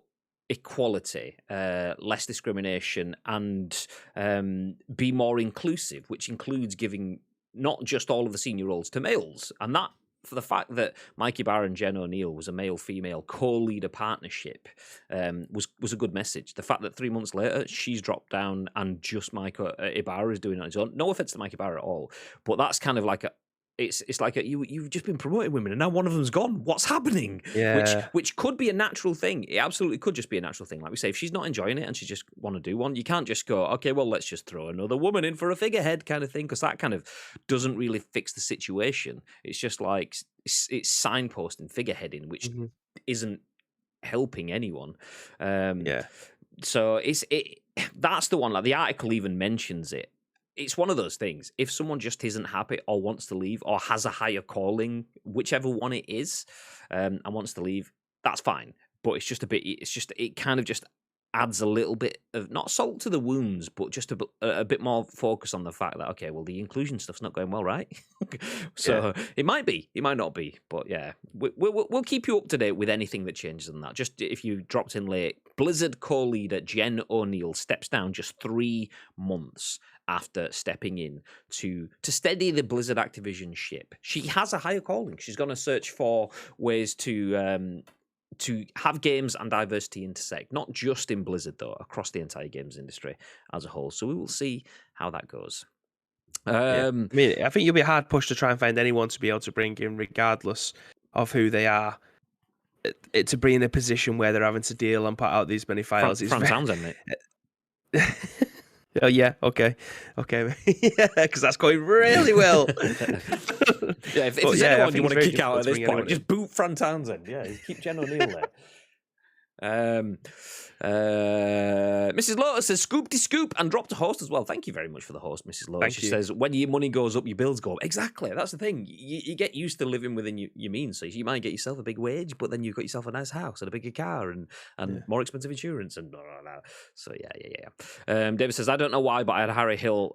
equality, less discrimination, and be more inclusive, which includes giving not just all of the senior roles to males. And that, for the fact that Mike Ibarra and Jen Oneal was a male-female co-leader partnership, was a good message. The fact that 3 months later she's dropped down and just Mike Ibarra is doing it on his own. No offense to Mike Ibarra at all, but that's kind of like it's like you've just been promoting women and now one of them's gone. What's happening? Yeah. Which could be a natural thing. It absolutely could just be a natural thing. Like we say, if she's not enjoying it and she just want to do one, you can't just go, okay, well, let's just throw another woman in for a figurehead kind of thing, because that kind of doesn't really fix the situation. It's just like it's signposting, figureheading, which isn't helping anyone. So that's the one. Like the article even mentions it. It's one of those things. If someone just isn't happy or wants to leave or has a higher calling, whichever one it is, and wants to leave, that's fine. But it's just it kind of just adds a little bit of, not salt to the wounds, but just a bit more focus on the fact that, okay, well, the inclusion stuff's not going well, right? So it might be, it might not be, but yeah, we'll keep you up to date with anything that changes on that. Just if you dropped in late, Blizzard co-leader Jen Oneal steps down just 3 months after stepping in to steady the Blizzard Activision ship. She has a higher calling. She's going to search for ways to have games and diversity intersect, not just in Blizzard, though, across the entire games industry as a whole. So we will see how that goes. I mean, I think you'll be hard pushed to try and find anyone to be able to bring in, regardless of who they are, to be in a position where they're having to deal and put out these many files. Fran Townsend, mate. Oh yeah, okay, yeah, because that's going really well. Yeah, if there's anyone you want to kick out at this point, just boot Fran Townsend. Yeah, keep Jen Oneal there. Mrs. Lotus says scoopty scoop and dropped a host as well. Thank you very much for the host, Mrs. Lotus. She says when your money goes up, your bills go up. Exactly, that's the thing. You get used to living within your means, so you might get yourself a big wage, but then you've got yourself a nice house and a bigger car and more expensive insurance and blah, blah, blah. So yeah. David says, I don't know why, but I had Harry Hill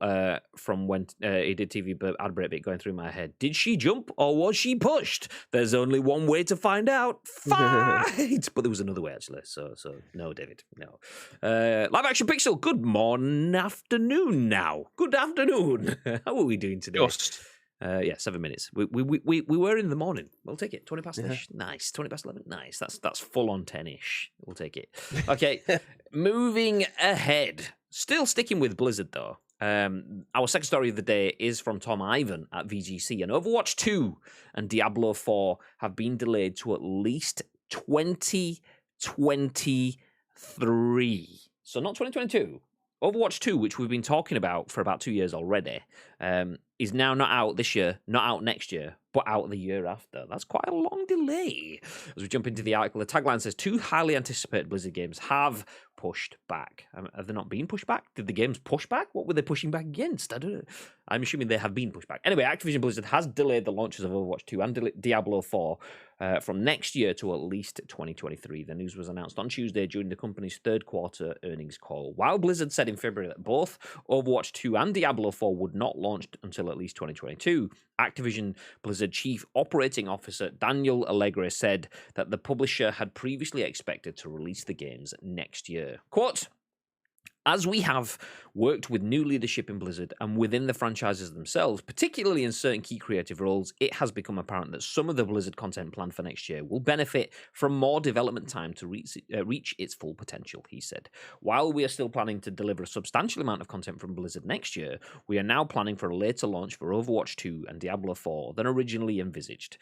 from when he did TV ad break bit going through my head. Did she jump or was she pushed? There's only one way to find out. Fight! But there was another way actually. So no, David. No. Live Action Pixel, good morning, afternoon now. Good afternoon. How are we doing today? Just. 7 minutes. We were in the morning. We'll take it. 20 past ish. Nice. 20 past 11. Nice. That's full on 10-ish. We'll take it. Okay. Moving ahead. Still sticking with Blizzard though. Our second story of the day is from Tom Ivan at VGC. And Overwatch 2 and Diablo 4 have been delayed to at least 2023. So not 2022. Overwatch 2, which we've been talking about for about 2 years already, is now not out this year, not out next year, but out the year after. That's quite a long delay. As we jump into the article, the tagline says 2 highly anticipated Blizzard games have pushed back. Have they not been pushed back? Did the games push back? What were they pushing back against? I don't know. I'm assuming they have been pushed back. Anyway, Activision Blizzard has delayed the launches of Overwatch 2 and Diablo 4 from next year to at least 2023. The news was announced on Tuesday during the company's third quarter earnings call. While Blizzard said in February that both Overwatch 2 and Diablo 4 would not launch until at least 2022, Activision Blizzard Chief Operating Officer Daniel Allegre said that the publisher had previously expected to release the games next year. Quote, as we have worked with new leadership in Blizzard and within the franchises themselves, particularly in certain key creative roles, it has become apparent that some of the Blizzard content planned for next year will benefit from more development time to reach its full potential, he said. While we are still planning to deliver a substantial amount of content from Blizzard next year, we are now planning for a later launch for Overwatch 2 and Diablo 4 than originally envisaged.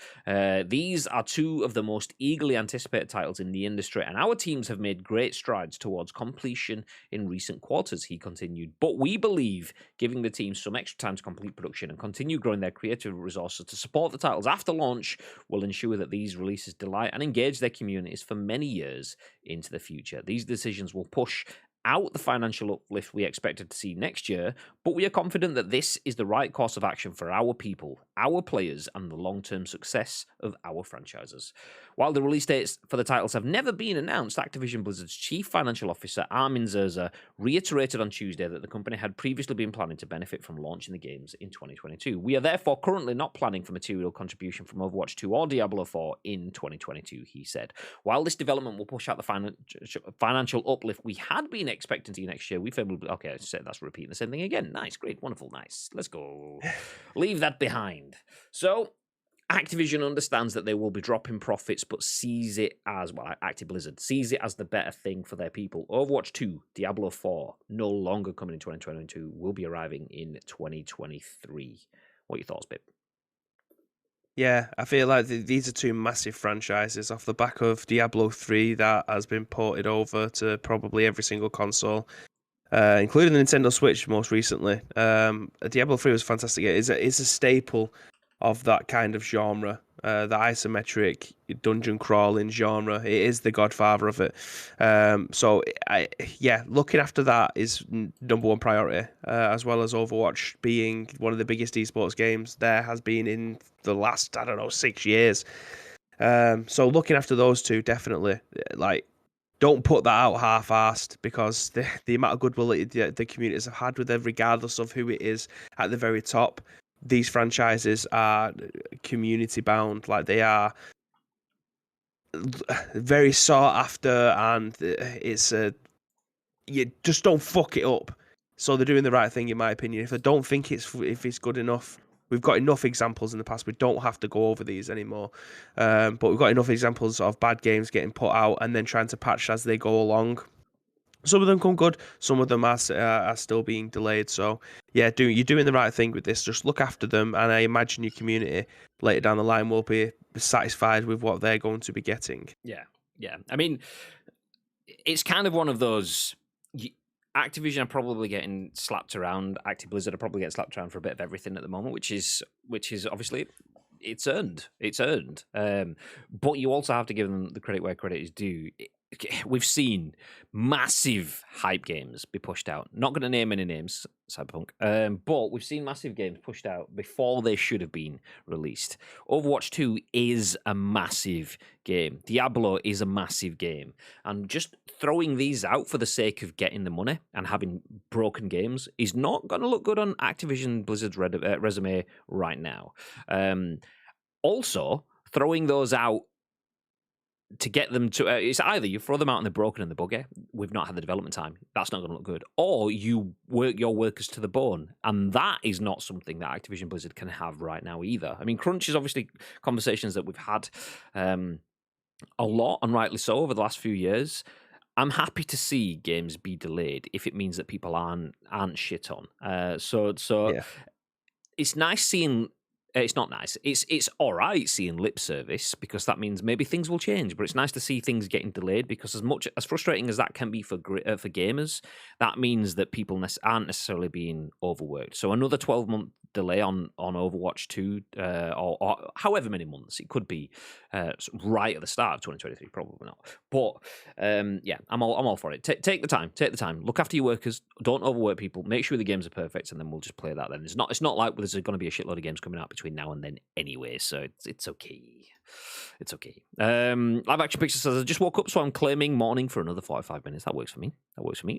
These are 2 of the most eagerly anticipated titles in the industry, and our teams have made great strides towards completion in recent recent quarters, he continued. But we believe giving the team some extra time to complete production and continue growing their creative resources to support the titles after launch will ensure that these releases delight and engage their communities for many years into the future. These decisions will push out the financial uplift we expected to see next year, but we are confident that this is the right course of action for our people, our players, and the long-term success of our franchises. While the release dates for the titles have never been announced, Activision Blizzard's chief financial officer, Armin Zerza, reiterated on Tuesday that the company had previously been planning to benefit from launching the games in 2022. We are therefore currently not planning for material contribution from Overwatch 2 or Diablo 4 in 2022, he said. While this development will push out the financial uplift we had been expecting to see next year, we firmly... Okay, that's repeating the same thing again. Nice, great, wonderful, nice. Let's go. Leave that behind. So... Activision understands that they will be dropping profits, but sees it as, well, Active Blizzard sees it as the better thing for their people. Overwatch 2, Diablo 4, no longer coming in 2022, will be arriving in 2023. What are your thoughts, Bib? Yeah, I feel like these are two massive franchises off the back of Diablo 3 that has been ported over to probably every single console, including the Nintendo Switch most recently. Diablo 3 was fantastic. It's a staple of that kind of genre, the isometric dungeon crawling genre. It is the godfather of it. So looking after that is number one priority, as well as Overwatch being one of the biggest esports games there has been in the last, 6 years. So looking after those two, definitely, don't put that out half-assed, because the amount of goodwill that the communities have had with them, regardless of who it is at the very top. These franchises are community bound, like they are very sought after, and it's you just don't fuck it up. So they're doing the right thing, in my opinion. If I don't think if it's good enough, we've got enough examples in the past. We don't have to go over these anymore. But we've got enough examples of bad games getting put out and then trying to patch as they go along. Some of them come good, some of them are still being delayed. So, yeah, you're doing the right thing with this. Just look after them, and I imagine your community later down the line will be satisfied with what they're going to be getting. Yeah. I mean, it's kind of one of those... Activision are probably getting slapped around. Active Blizzard are probably getting slapped around for a bit of everything at the moment, which is obviously... It's earned. But you also have to give them the credit where credit is due. We've seen massive hype games be pushed out. Not going to name any names, Cyberpunk, but we've seen massive games pushed out before they should have been released. Overwatch 2 is a massive game. Diablo is a massive game. And just throwing these out for the sake of getting the money and having broken games is not going to look good on Activision Blizzard's resume right now. Also, throwing those out to get them to... it's either you throw them out and they're broken and they're buggy, we've not had the development time, that's not going to look good, or you work your workers to the bone, and that is not something that Activision Blizzard can have right now either. I mean, crunch is obviously conversations that we've had a lot, and rightly so, over the last few years. I'm happy to see games be delayed if it means that people aren't shit on. So yeah. It's nice seeing... It's not nice. It's all right seeing lip service, because that means maybe things will change. But it's nice to see things getting delayed, because as frustrating as that can be for gamers, that means that people aren't necessarily being overworked. So another 12-month delay on Overwatch 2, or however many months it could be, right at the start of 2023, probably not. But I'm all for it. Take the time. Look after your workers. Don't overwork people. Make sure the games are perfect, and then we'll just play that. Then it's not like there's going to be a shitload of games coming out between now and then anyway, so it's okay. It's okay. Live Action Picture says, I just woke up, so I'm claiming morning for another 45 minutes. That works for me.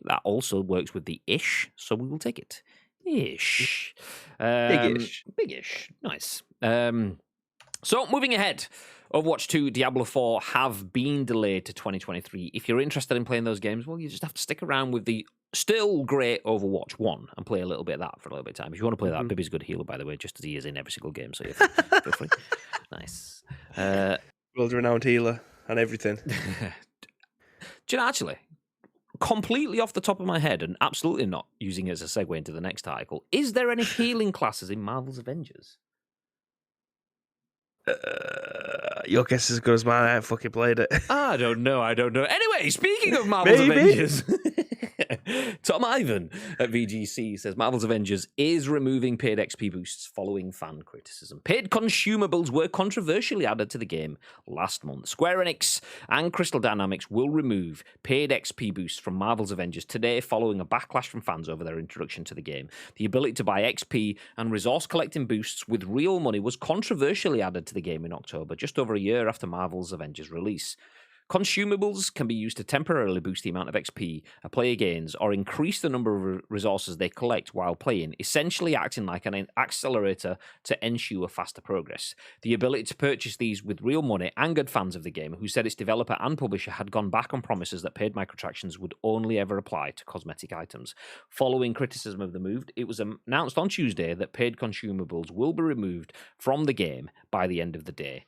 That also works with the ish, so we will take it. Ish. Big-ish. Nice. So, moving ahead, Overwatch 2, Diablo 4 have been delayed to 2023. If you're interested in playing those games, well, you just have to stick around with the still great Overwatch 1 and play a little bit of that for a little bit of time. If you want to play that, Bibby's a good healer, by the way, just as he is in every single game, so yeah, feel free. Nice. World-renowned healer and everything. Do you know, actually, completely off the top of my head, and absolutely not using it as a segue into the next article, is there any healing classes in Marvel's Avengers? Your guess is as good as mine. I haven't fucking played it. I don't know. Anyway, speaking of Marvel's Maybe. Avengers, Tom Ivan at VGC says Marvel's Avengers is removing paid XP boosts following fan criticism. Paid consumables were controversially added to the game last month. Square Enix and Crystal Dynamics will remove paid XP boosts from Marvel's Avengers today following a backlash from fans over their introduction to the game. The ability to buy XP and resource collecting boosts with real money was controversially added to the game in October, just over a year after Marvel's Avengers release. Consumables can be used to temporarily boost the amount of XP a player gains or increase the number of resources they collect while playing, essentially acting like an accelerator to ensure faster progress. The ability to purchase these with real money angered fans of the game, who said its developer and publisher had gone back on promises that paid microtransactions would only ever apply to cosmetic items. Following criticism of the move, it was announced on Tuesday that paid consumables will be removed from the game by the end of the day.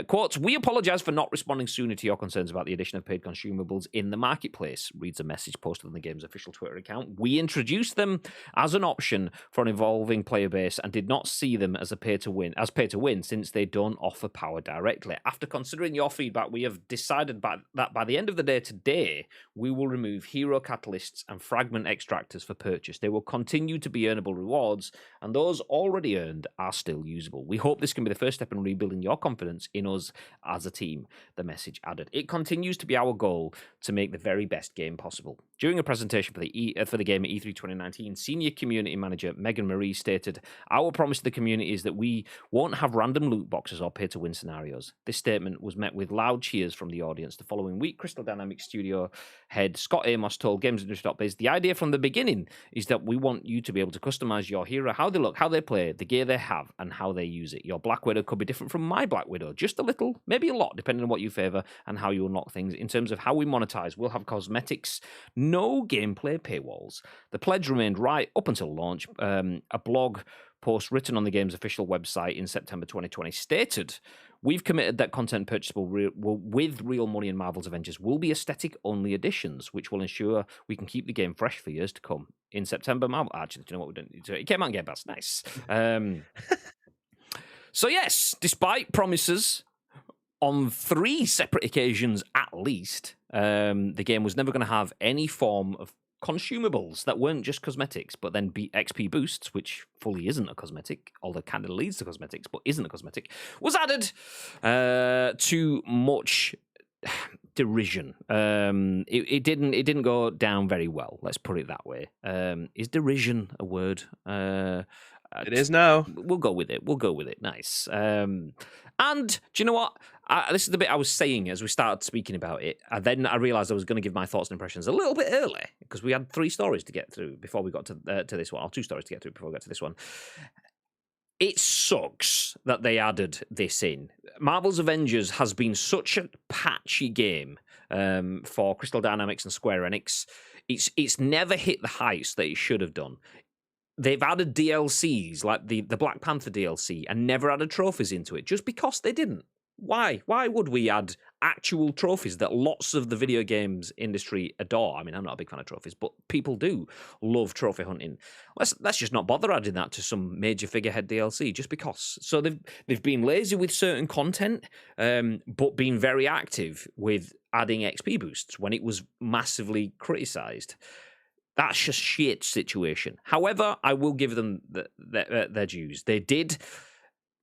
Quote, "We apologize for not responding sooner to your concerns about the addition of paid consumables in the marketplace," reads a message posted on the game's official Twitter account. "We introduced them as an option for an evolving player base and did not see them as pay to win since they don't offer power directly. After considering your feedback, we have decided that by the end of the day today, we will remove hero catalysts and fragment extractors for purchase. They will continue to be earnable rewards, and those already earned are still usable. We hope this can be the first step in rebuilding your confidence in us as a team," the message added. "It continues to be our goal to make the very best game possible." During a presentation for the game at E3 2019, senior community manager Megan Marie stated, "Our promise to the community is that we won't have random loot boxes or pay-to-win scenarios." This statement was met with loud cheers from the audience. The following week, Crystal Dynamics studio head Scott Amos told GamesIndustry.biz, "The idea from the beginning is that we want you to be able to customize your hero, how they look, how they play, the gear they have, and how they use it. Your Black Widow could be different from my Black Widow, just a little, maybe a lot, depending on what you favor and how you unlock things. In terms of how we monetize, we'll have cosmetics, no gameplay paywalls. The pledge remained right up until launch." A blog post written on the game's official website in September 2020 stated, "We've committed that content purchasable with real money in Marvel's Avengers will be aesthetic-only editions, which will ensure we can keep the game fresh for years to come." In September, Marvel... Actually, do you know what we didn't... It came out in Game Pass. Nice. So yes, despite promises on 3 separate occasions at least, the game was never going to have any form of consumables that weren't just cosmetics, but then XP boosts, which fully isn't a cosmetic, although kind of leads to cosmetics, but isn't a cosmetic, was added to much derision. It didn't go down very well. Let's put it that way. Is derision a word? It is now. We'll go with it. Nice. And do you know what? This is the bit I was saying as we started speaking about it. Then I realised I was going to give my thoughts and impressions a little bit early because we had 3 stories to get through before we got to this one, or 2 stories to get through before we got to this one. It sucks that they added this in. Marvel's Avengers has been such a patchy game for Crystal Dynamics and Square Enix. It's never hit the heights that it should have done. They've added DLCs like the Black Panther DLC and never added trophies into it just because they didn't. Why? Why would we add actual trophies that lots of the video games industry adore? I mean, I'm not a big fan of trophies, but people do love trophy hunting. Let's just not bother adding that to some major figurehead DLC just because. So they've been lazy with certain content, but been very active with adding XP boosts when it was massively criticised. That's just shit situation. However, I will give them their dues. They did.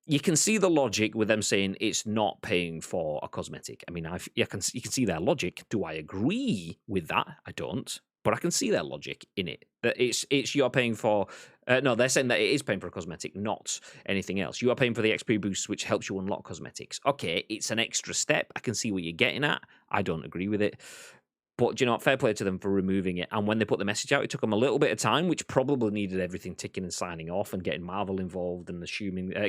You can see the logic with them saying it's not paying for a cosmetic. I mean, you can see their logic. Do I agree with that? I don't, but I can see their logic in it. That it's you're paying for. No, they're saying that it is paying for a cosmetic, not anything else. You are paying for the XP boost, which helps you unlock cosmetics. Okay, it's an extra step. I can see what you're getting at. I don't agree with it. But, you know, fair play to them for removing it. And when they put the message out, it took them a little bit of time, which probably needed everything ticking and signing off and getting Marvel involved and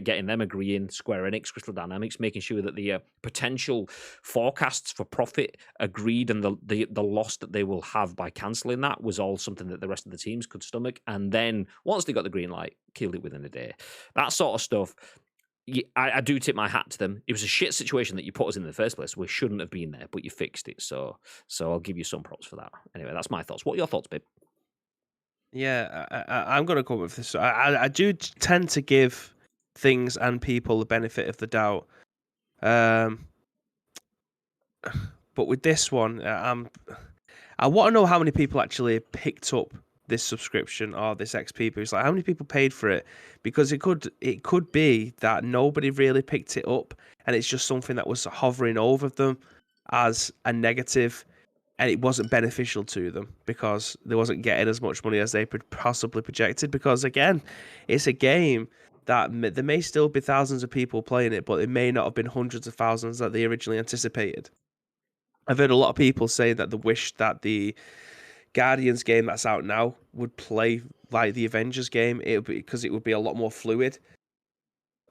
getting them agreeing, Square Enix, Crystal Dynamics, making sure that the potential forecasts for profit agreed and the loss that they will have by cancelling that was all something that the rest of the teams could stomach. And then once they got the green light, killed it within a day. That sort of stuff. I do tip my hat to them. It was a shit situation that you put us in the first place. We shouldn't have been there, but you fixed it. So I'll give you some props for that. Anyway, that's my thoughts. What are your thoughts, babe? Yeah, I'm going to come with this. I do tend to give things and people the benefit of the doubt. but with this one, I want to know how many people actually picked up this subscription or this XP boost. Like, how many people paid for it? Because it could be that nobody really picked it up, and it's just something that was hovering over them as a negative, and it wasn't beneficial to them because they wasn't getting as much money as they possibly projected. Because again, it's a game that there may still be thousands of people playing it, but it may not have been hundreds of thousands that they originally anticipated. I've heard a lot of people say that they wish that the Guardians game that's out now would play like the Avengers game, because it would be a lot more fluid.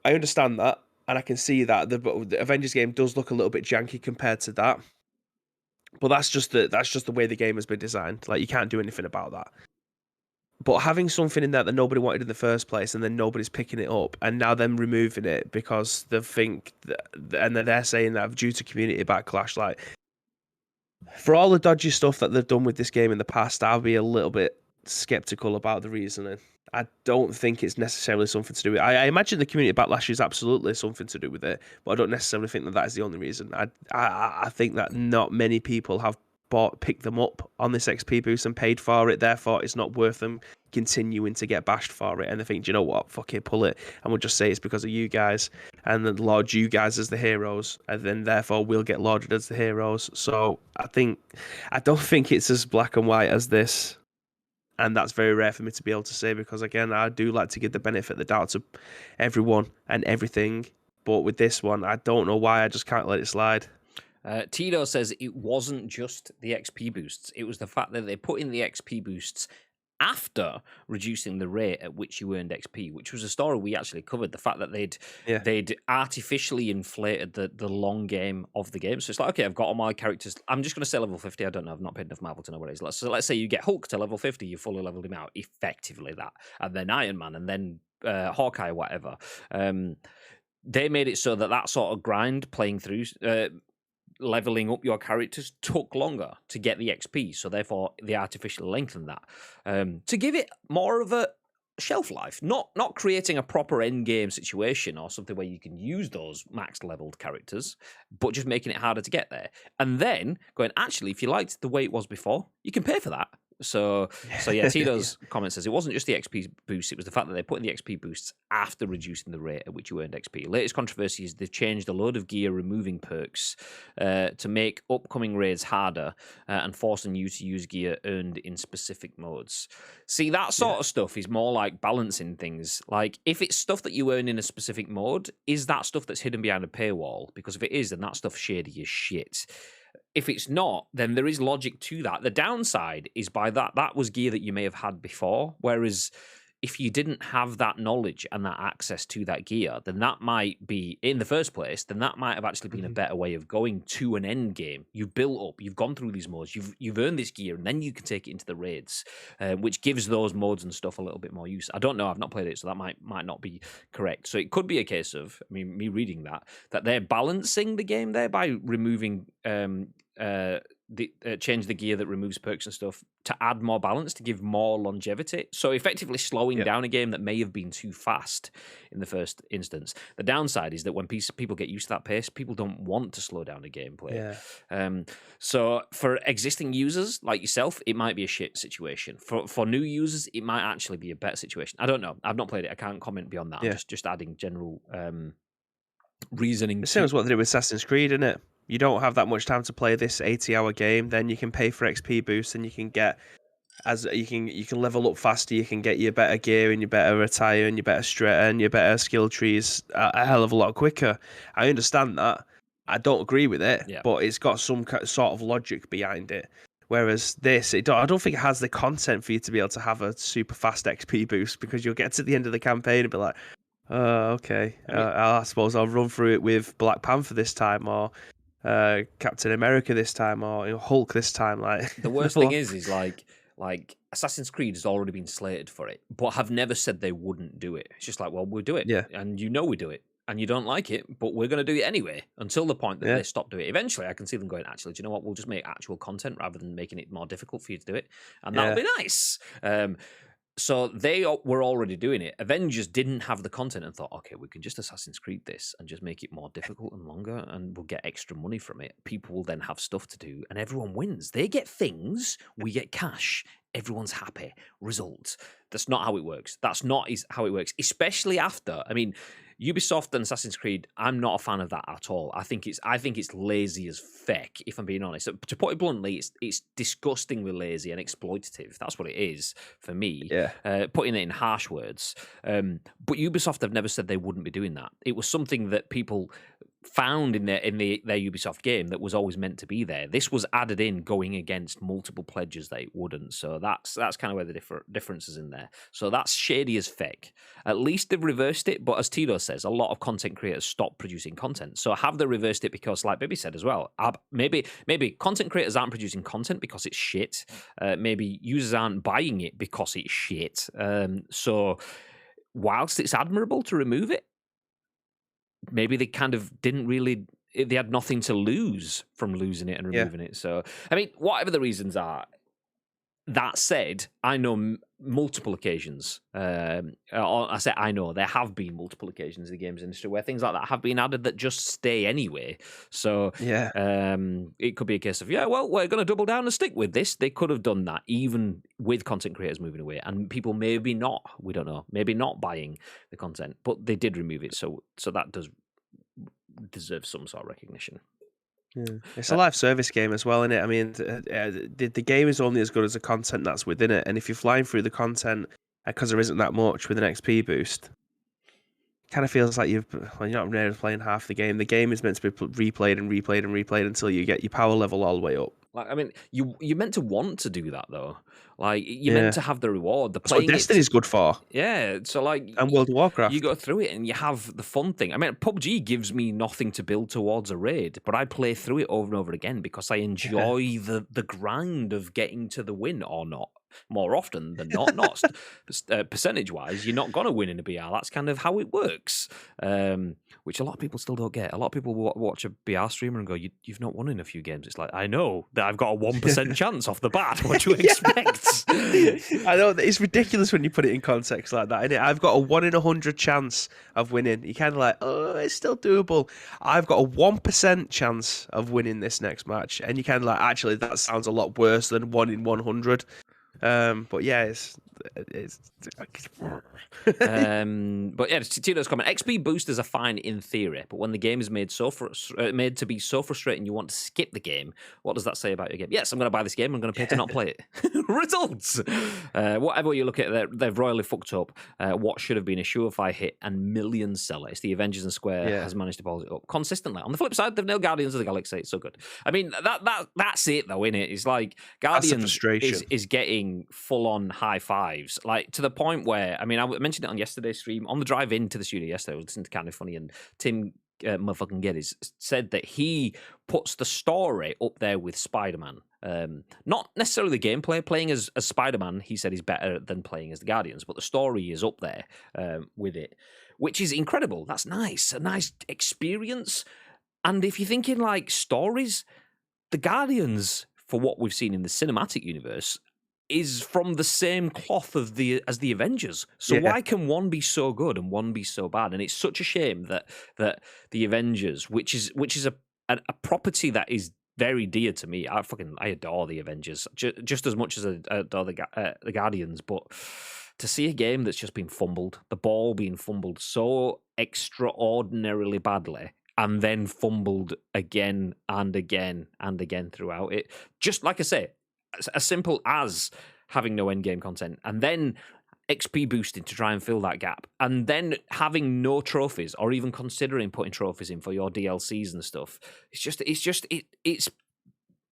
I understand that, and I can see that the Avengers game does look a little bit janky compared to that. But that's just the way the game has been designed. Like, you can't do anything about that. But having something in there that nobody wanted in the first place, and then nobody's picking it up, and now them removing it because they think and they're saying that due to community backlash, like, for all the dodgy stuff that they've done with this game in the past, I'll be a little bit skeptical about the reasoning. I don't think it's necessarily something to do with it. I imagine the community backlash is absolutely something to do with it, but I don't necessarily think that is the only reason. I think that not many people have picked them up on this XP boost and paid for it. Therefore, it's not worth them continuing to get bashed for it. And they think, do you know what? Fuck it, pull it, and we'll just say it's because of you guys, and then laud you guys as the heroes, and then therefore we'll get lauded as the heroes. So I don't think it's as black and white as this. And that's very rare for me to be able to say, because, again, I do like to give the benefit of the doubt to everyone and everything. But with this one, I don't know why I just can't let it slide. Tito says it wasn't just the XP boosts. It was the fact that they put in the XP boosts after reducing the rate at which you earned XP, which was a story we actually covered. The fact that they'd artificially inflated the long game of the game. So it's like, okay, I've got all my characters. I'm just going to say level 50. I don't know. I've not paid enough Marvel to know what it is. So let's say you get Hulk to level 50. You fully leveled him out, effectively that. And then Iron Man, and then Hawkeye, whatever. They made it so that sort of grind playing through... leveling up your characters took longer to get the XP, so therefore they artificially lengthened that to give it more of a shelf life, not creating a proper end game situation or something where you can use those max leveled characters, but just making it harder to get there. And then going, actually, if you liked the way it was before, you can pay for that. So yeah, Tito's comment says it wasn't just the XP boost, it was the fact that they put in the XP boosts after reducing the rate at which you earned XP. Latest controversy is they've changed a load of gear, removing perks to make upcoming raids harder and forcing you to use gear earned in specific modes. See, that sort of stuff is more like balancing things. Like, if it's stuff that you earn in a specific mode, is that stuff that's hidden behind a paywall? Because if it is, then that stuff's shady as shit. If it's not, then there is logic to that. The downside is by that was gear that you may have had before, whereas if you didn't have that knowledge and that access to that gear, then that might be, in the first place, then that might have actually been a better way of going to an end game. You've built up, you've gone through these modes, you've earned this gear, and then you can take it into the raids, which gives those modes and stuff a little bit more use. I don't know, I've not played it, so that might not be correct. So it could be a case of, I mean, me reading that they're balancing the game there by removing change the gear that removes perks and stuff to add more balance, to give more longevity. So effectively slowing down a game that may have been too fast in the first instance. The downside is that when people get used to that pace, people don't want to slow down a gameplay. So for existing users like yourself, it might be a shit situation. For new users, it might actually be a better situation. I don't know. I've not played it. I can't comment beyond that. I'm just adding general reasoning. The same as what they did with Assassin's Creed, isn't it? You don't have that much time to play this 80-hour game, then you can pay for XP boosts, and you can get you can level up faster. You can get your better gear and your better attire and your better strata and your better skill trees a hell of a lot quicker. I understand that. I don't agree with it, but it's got some sort of logic behind it. Whereas this, I don't think it has the content for you to be able to have a super fast XP boost, because you'll get to the end of the campaign and be like, oh, okay. I suppose I'll run through it with Black Panther this time, or Captain America this time, or Hulk this time. Like, the worst thing is like Assassin's Creed has already been slated for it, but have never said they wouldn't do it. It's just like, well, we'll do it, and we do it, and you don't like it, but we're going to do it anyway until the point that they stop doing it. Eventually, I can see them going, actually, do you know what? We'll just make actual content rather than making it more difficult for you to do it, and that'll be nice. So they were already doing it. Avengers didn't have the content and thought, okay, we can just Assassin's Creed this and just make it more difficult and longer, and we'll get extra money from it. People will then have stuff to do, and everyone wins. They get things, we get cash. Everyone's happy. Result. That's not how it works. That's not how it works, especially after. I mean, Ubisoft and Assassin's Creed, I'm not a fan of that at all. I think it's lazy as feck, if I'm being honest. To put it bluntly, it's disgustingly lazy and exploitative. That's what it is for me. Yeah. Putting it in harsh words. But Ubisoft have never said they wouldn't be doing that. It was something that people found in their Ubisoft game that was always meant to be there. This was added in going against multiple pledges that it wouldn't. So that's kind of where the difference is in there. So that's shady as feck. At least they've reversed it. But as Tito says, a lot of content creators stopped producing content. So have they reversed it because, like Bibby said as well, maybe content creators aren't producing content because it's shit. Maybe users aren't buying it because it's shit. So whilst it's admirable to remove it, maybe they kind of didn't really, they had nothing to lose from losing it and removing it. So, I mean, whatever the reasons are, that said, I know multiple occasions, or I say I know, there have been multiple occasions in the games industry where things like that have been added that just stay anyway. So it could be a case of, well, we're going to double down and stick with this. They could have done that even with content creators moving away, and people maybe not, we don't know, maybe not buying the content, but they did remove it. So that does deserve some sort of recognition. Yeah. It's a live service game as well, isn't it? I mean, the game is only as good as the content that's within it. And if you're flying through the content because there isn't that much with an XP boost, it kind of feels like you're not really playing half the game. The game is meant to be replayed and replayed and replayed until you get your power level all the way up. Like, I mean, you're meant to want to do that though. Like, you're meant to have the reward. That's what Destiny's good for. Yeah, so like, and World of Warcraft, you go through it and you have the fun thing. I mean, PUBG gives me nothing to build towards a raid, but I play through it over and over again because I enjoy the grind of getting to the win or not. More often than not, percentage wise, you're not gonna win in a BR. That's kind of how it works, which a lot of people still don't get. A lot of people watch a BR streamer and go, "You've not won in a few games." It's like, I know that I've got a 1% chance off the bat. What do you expect? I know it's ridiculous when you put it in context like that. Innit? I've got a 1 in 100 chance of winning. You're kind of like, oh, it's still doable. I've got a 1% chance of winning this next match, and you kind of like, actually, that sounds a lot worse than 1 in 100. But yeah, it's but yeah, Tito's comment. XP boosters are fine in theory, but when the game is made made to be so frustrating you want to skip the game, what does that say about your game? Yes, I'm going to buy this game. I'm going to pay to not play it. Results. Whatever you look at, they've royally fucked up. What should have been a surefire hit and millions seller. It's the Avengers and Square has managed to polish it up consistently. On the flip side, they've nailed Guardians of the Galaxy. It's so good. I mean, that's it though, innit? It's like Guardians is getting full on high fives, like to the point where, I mean, I mentioned it on yesterday's stream on the drive into the studio yesterday. I was listening to Kind of Funny, and Tim motherfucking Geddes said that he puts the story up there with Spider-Man. Not necessarily the gameplay. Playing as Spider-Man, he said, is better than playing as the Guardians, but the story is up there with it, which is incredible. That's nice, a nice experience. And if you're thinking like stories, the Guardians, for what we've seen in the cinematic universe, is from the same cloth as the Avengers. So why can one be so good and one be so bad? And it's such a shame that the Avengers, which is a property that is very dear to me. I adore the Avengers just as much as I adore the Guardians. But to see a game that's just been fumbled, the ball being fumbled so extraordinarily badly, and then fumbled again and again and again throughout it, just like I say, as simple as having no endgame content and then XP boosting to try and fill that gap, and then having no trophies or even considering putting trophies in for your DLCs and stuff. It's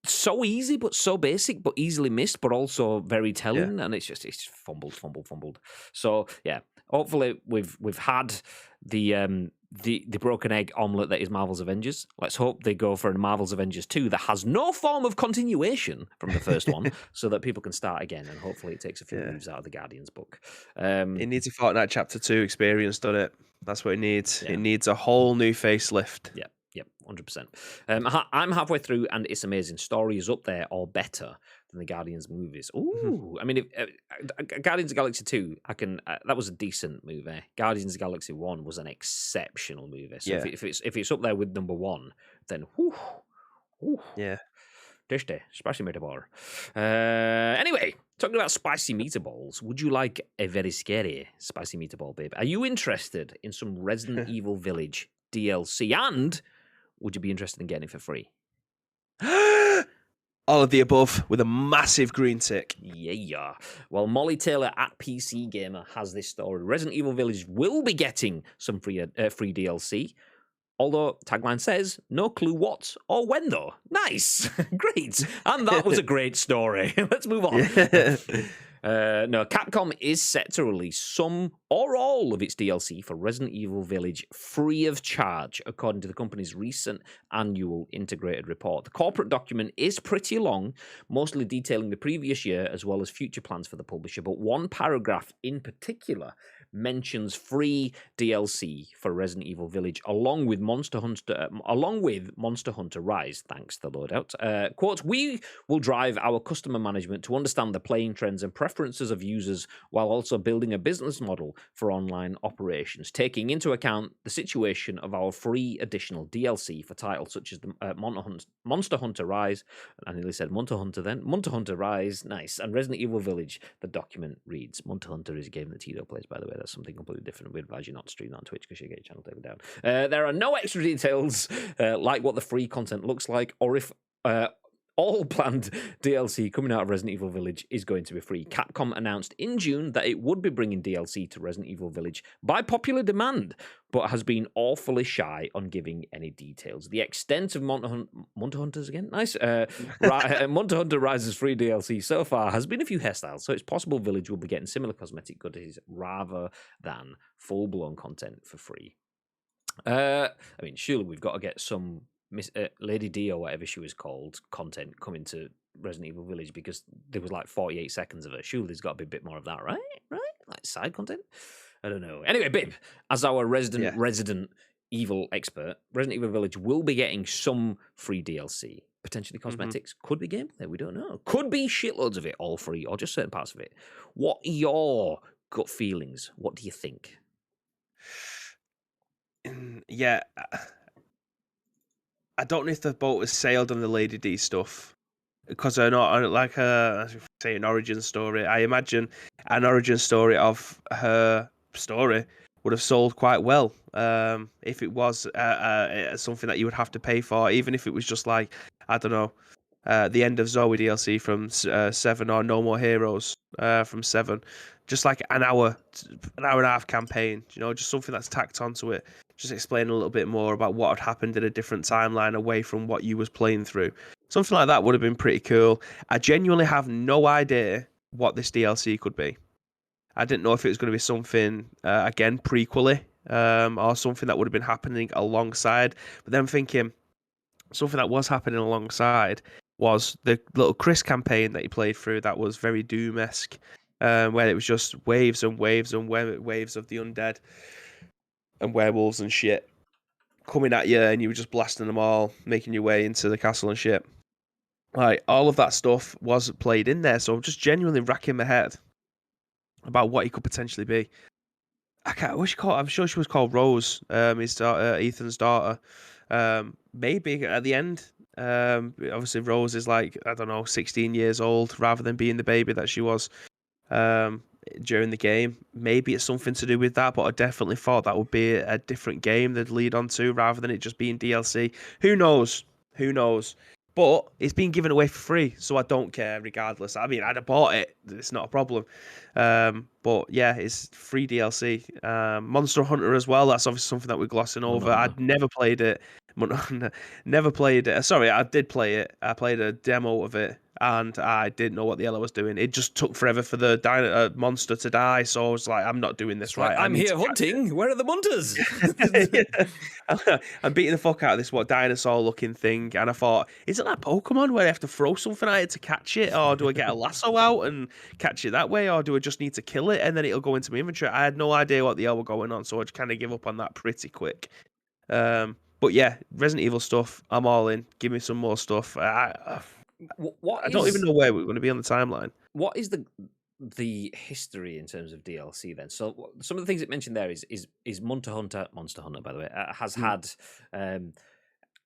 so easy but so basic, but easily missed, but also very telling. And it's fumbled. So yeah, hopefully we've had the broken egg omelette that is Marvel's Avengers. Let's hope they go for a Marvel's Avengers 2 that has no form of continuation from the first one, so that people can start again, and hopefully it takes a few moves out of the Guardians book. It needs a Fortnite Chapter 2 experience, doesn't it? That's what it needs. It needs a whole new facelift. Yep, 100%. I'm halfway through, and it's amazing. Story is up there or better than the Guardians movies. Ooh, I mean, Guardians of the Galaxy 2, that was a decent movie. Guardians of the Galaxy 1 was an exceptional movie. So Yeah. if it's up there with number 1, then whew, Yeah. tasty, spicy meatball. Anyway, talking about spicy meatballs, would you like a very scary spicy meatball, babe? Are you interested in some Resident Evil Village DLC? And would you be interested in getting it for free? All of the above with a massive green tick. Yeah. Well, Mollie Taylor at PC Gamer has this story. Resident Evil Village will be getting some free DLC. Although tagline says, no clue what or when though. Nice. Great. And that was a great story. Let's move on. No, Capcom is set to release some or all of its DLC for Resident Evil Village free of charge, according to the company's recent annual integrated report. The corporate document is pretty long, mostly detailing the previous year as well as future plans for the publisher, but one paragraph in particular mentions free DLC for Resident Evil Village, along with Monster Hunter Rise. Thanks, the loadout. Quote: "We will drive our customer management to understand the playing trends and preferences of users, while also building a business model for online operations, taking into account the situation of our free additional DLC for titles such as the Monster Hunter Rise." I nearly said Monster Hunter then. Monster Hunter Rise, nice, and Resident Evil Village. The document reads: Monster Hunter is a game that Tito plays, by the way. That's something completely different. We advise you not to stream that on Twitch because you get your channel taken down. There are no extra details like what the free content looks like, or if all planned DLC coming out of Resident Evil Village is going to be free. Capcom announced in June that it would be bringing DLC to Resident Evil Village by popular demand, but has been awfully shy on giving any details. The extent of Monster Hunters again, nice. Monster Hunter Rise's free DLC so far has been a few hairstyles, so it's possible Village will be getting similar cosmetic goodies rather than full-blown content for free. I mean, surely we've got to get some Lady D or whatever she was called content coming to Resident Evil Village, because there was like 48 seconds of it. Surely there's got to be a bit more of that, right? Like side content? I don't know. Anyway, Bib, as our Resident Evil expert, Resident Evil Village will be getting some free DLC. Potentially cosmetics. Could be gameplay, we don't know. Could be shitloads of it all free, or just certain parts of it. What are your gut feelings? What do you think? Yeah, I don't know if the boat has sailed on the Lady D stuff, because they're not like say an origin story. I imagine an origin story of her story would have sold quite well if it was something that you would have to pay for, even if it was just like, I don't know, the end of Zoe DLC from 7, or No More Heroes from 7, just like an hour and a half campaign, just something that's tacked onto it, just explain a little bit more about what had happened in a different timeline away from what you was playing through. Something like that would have been pretty cool. I genuinely have no idea what this DLC could be. I didn't know if it was going to be something, again, prequely, or something that would have been happening alongside. But then thinking, something that was happening alongside was the little Chris campaign that he played through that was very Doom-esque, where it was just waves and waves and waves of the undead and werewolves and shit coming at you, and you were just blasting them all, making your way into the castle and shit. Like, all of that stuff was played in there, so I'm just genuinely racking my head about what he could potentially be. I'm sure she was called Rose, his daughter, Ethan's daughter. Maybe at the end, obviously Rose is like, I don't know, 16 years old, rather than being the baby that she was during the game. Maybe it's something to do with that, but I definitely thought that would be a different game they'd lead on to, rather than it just being DLC. Who knows? But it's been given away for free, so I don't care regardless. I mean, I'd have bought it. It's not a problem. But yeah, it's free DLC. Monster Hunter as well. That's obviously something that we're glossing over. No. I'd never played it. Never played it. Sorry, I did play it. I played a demo of it, and I didn't know what the hell I was doing. It just took forever for the monster to die, so I was like, I'm not doing this right. I'm here hunting. Where are the munters? I'm beating the fuck out of this dinosaur-looking thing, and I thought, isn't that Pokemon where I have to throw something at it to catch it, or do I get a lasso out and catch it that way, or do I just need to kill it and then it'll go into my inventory? I had no idea what the hell was going on, so I just kind of give up on that pretty quick. Um, But yeah, Resident Evil stuff, I'm all in. Give me some more stuff. What I don't even is know where we're going to be on the timeline. what is the history in terms of DLC then? So some of the things it mentioned there is Monster Hunter, by the way, has Mm, had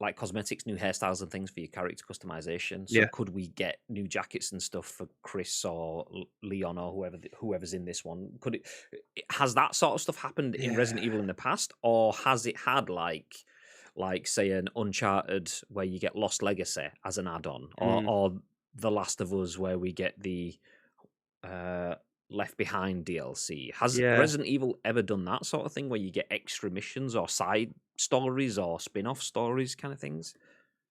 like cosmetics, new hairstyles, and things for your character customization. So yeah, could we get new jackets and stuff for Chris or Leon or whoever's in this one? Has that sort of stuff happened in yeah, Resident Evil in the past, or has it had like say an Uncharted where you get Lost Legacy as an add-on, mm, or The Last of Us where we get the uh, Left Behind DLC. Has yeah. Resident Evil ever done that sort of thing where you get extra missions or side stories or spin-off stories kind of things?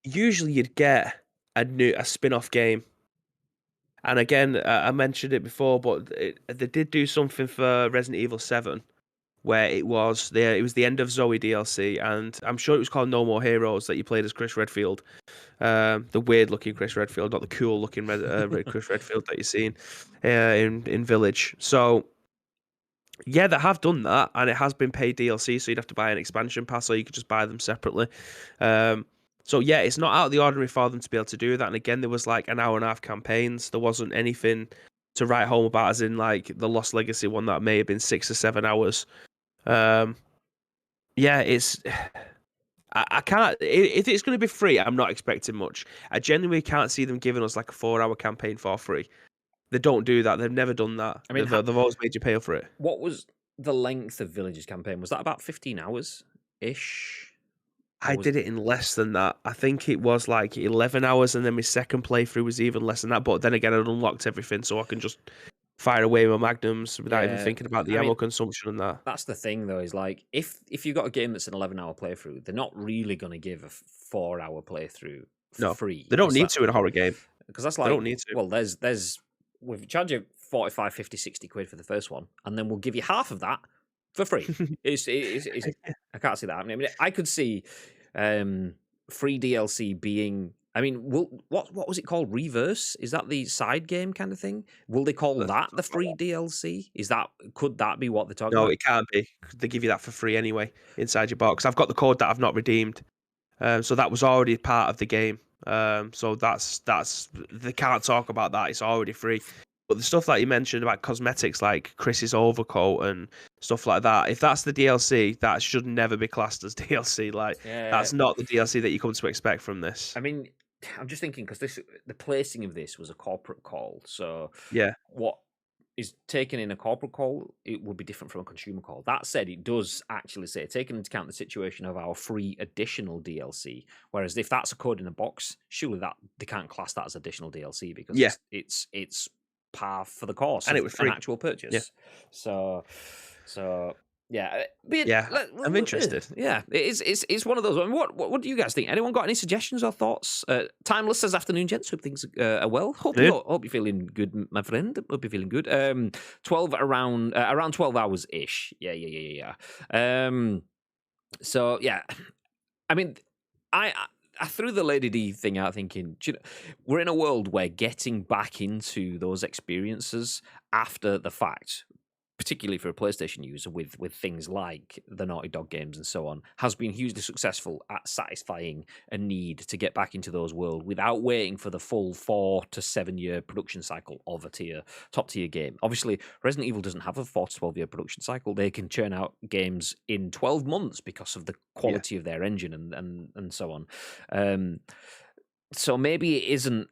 Usually, you'd get a spin-off game. And again, I mentioned it before, but they did do something for Resident Evil 7 where it was the end of Zoe DLC, and I'm sure it was called No More Heroes that you played as Chris Redfield, the weird looking Chris Redfield, not the cool looking Chris Redfield that you've seen in Village. So yeah, they have done that, and it has been paid DLC, so you'd have to buy an expansion pass, or you could just buy them separately. Um, so yeah, it's not out of the ordinary for them to be able to do that. And again, there was like an hour and a half campaigns. There wasn't anything to write home about, as in like the Lost Legacy one that may have been 6 or 7 hours. Um, yeah, it's I can't. If it's going to be free, I'm not expecting much. I genuinely can't see them giving us like a 4 hour campaign for free. They don't do that. They've never done that. I mean, They've always made you pay for it. what was the length of Village's campaign? Was that about 15 hours ish? Or I was did it in less than that. I think it was like 11 hours, and then my second playthrough was even less than that. But then again, I'd unlocked everything, so I can just fire away my magnums without even yeah? thinking about the I ammo mean, consumption and that. that's the thing though. Is like if you've got a game that's an 11-hour playthrough, they're not really going to give a 4-hour playthrough for No, free. they don't It's need that to in a horror game. because that's They like, don't need to. well, there's we've charged you 45, 50, 60 quid for the first one, and then we'll give you half of that for free. It's I can't see that happening. I mean, I could see free DLC being. I mean, what was it called? Reverse? Is that the side game kind of thing? Will they call Let's that talk the about free that. DLC? Could that be what they're talking No, about? it can't be. They give you that for free anyway inside your box. I've got the code that I've not redeemed, so that was already part of the game. So that's they can't talk about that. It's already free. But the stuff that you mentioned about cosmetics, like Chris's overcoat and stuff like that, if that's the DLC, that should never be classed as DLC. Like Yeah, that's not the DLC that you come to expect from this. I mean, I'm just thinking because the placing of this was a corporate call, so Yeah, what is taken in a corporate call, it would be different from a consumer call. That said, it does actually say, taking into account the situation of our free additional DLC. Whereas if that's a code in a box, surely that they can't class that as additional DLC because yeah, it's par for the course and of it was an free. actual Yeah, purchase. So yeah, but yeah. I'm interested. yeah, it's one of those. I mean, what do you guys think? Anyone got any suggestions or thoughts? Timeless says afternoon, gents. Hope things are well. Yeah. Hope you're feeling good, my friend. Hope you're feeling good. 12 around 12 hours ish. Yeah. So yeah, I mean, I threw the Lady D thing out thinking, do you know, we're in a world where getting back into those experiences after the fact, particularly for a PlayStation user with things like the Naughty Dog games and so on, has been hugely successful at satisfying a need to get back into those worlds without waiting for the full 4 to 7 year production cycle of a top tier game. Obviously, Resident Evil doesn't have a 4 to 12 year production cycle. They can churn out games in 12 months because of the Yeah. quality of their engine and so on. Um, so maybe it isn't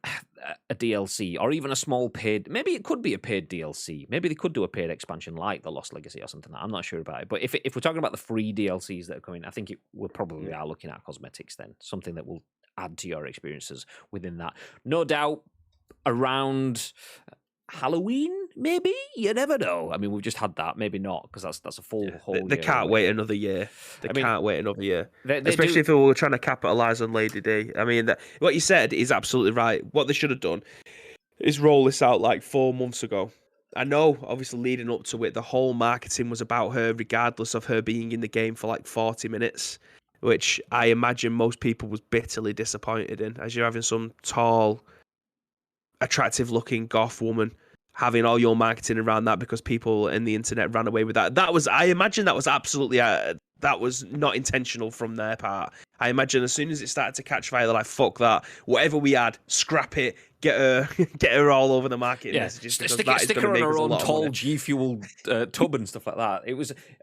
a DLC or even a small paid. Maybe it could be a paid DLC. Maybe they could do a paid expansion like the Lost Legacy or something. I'm not sure about it. But if we're talking about the free DLCs that are coming, I think we're probably are looking at cosmetics then, something that will add to your experiences within that. No doubt around Halloween, maybe you never know. I mean, we've just had that. Maybe not because that's a full whole They year can't away. wait another year. They I mean, can't wait another year. they Especially do. if they were trying to capitalize on Lady D. I mean, what you said is absolutely right. What they should have done is roll this out like 4 months ago. I know, obviously, leading up to it, the whole marketing was about her, regardless of her being in the game for like 40 minutes, which I imagine most people was bitterly disappointed in, as you're having some tall, attractive-looking goth woman having all your marketing around that because people in the internet ran away with that. I imagine that was absolutely that was not intentional from their part. I imagine as soon as it started to catch fire, they're like, "Fuck that! Whatever we had, scrap it. Get her, get her all over the marketing messages because that is going to make us a lot of money." Stick her on her own tall G Fuel tub and stuff like that.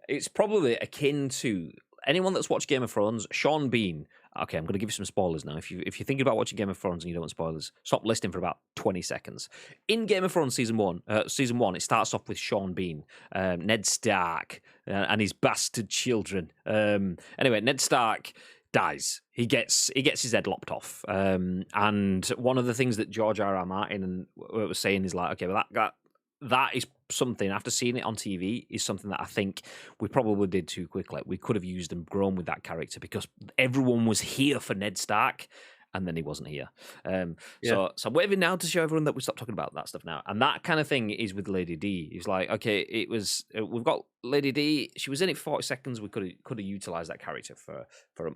It's probably akin to anyone that's watched Game of Thrones. Sean Bean. Okay, I'm going to give you some spoilers now. If you're thinking about watching Game of Thrones and you don't want spoilers, stop listening for about 20 seconds. In Game of Thrones season one, it starts off with Sean Bean, Ned Stark, and his bastard children. Anyway, Ned Stark dies. He gets his head lopped off. And one of the things that George R.R. Martin was saying is like, okay, well that is something, after seeing it on TV, is something that I think we probably did too quickly. We could have used and grown with that character because everyone was here for Ned Stark, and then he wasn't here. So I'm waving now to show everyone that we stopped talking about that stuff now. And that kind of thing is with Lady D. It's like, okay, we've got Lady D. She was in it for 40 seconds. We could have utilized that character for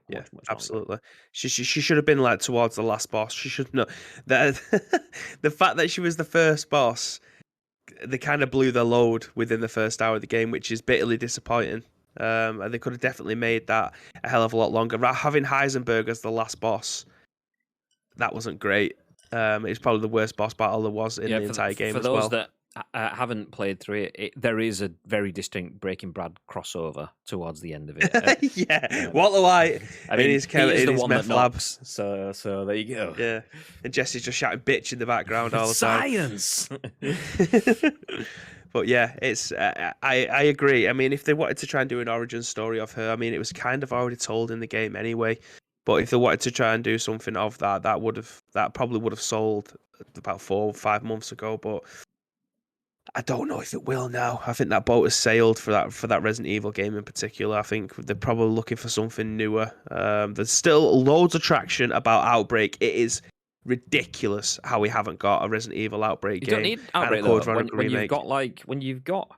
much absolutely. longer. She should have been like towards the last boss. She should know that the fact that she was the first boss, they kind of blew their load within the first hour of the game, which is bitterly disappointing. And they could have definitely made that a hell of a lot longer. Having Heisenberg as the last boss, that wasn't great. It's probably the worst boss battle there was in the entire game as well. For those that haven't played through it, there is a very distinct Breaking Bad crossover towards the end of it. Yeah, Walter White. I mean, he's the one that labs. So there you go. Yeah, and Jesse's just shouting "bitch" in the background all the time. Science. But yeah, it's I agree. I mean, if they wanted to try and do an origin story of her, I mean, it was kind of already told in the game anyway. But if they wanted to try and do something of that, that probably would have sold about 4 or 5 months ago. But I don't know if it will now. I think that boat has sailed for that Resident Evil game in particular. I think they're probably looking for something newer. There's still loads of traction about Outbreak. It is ridiculous how we haven't got a Resident Evil Outbreak game. You don't need Outbreak though. When you've got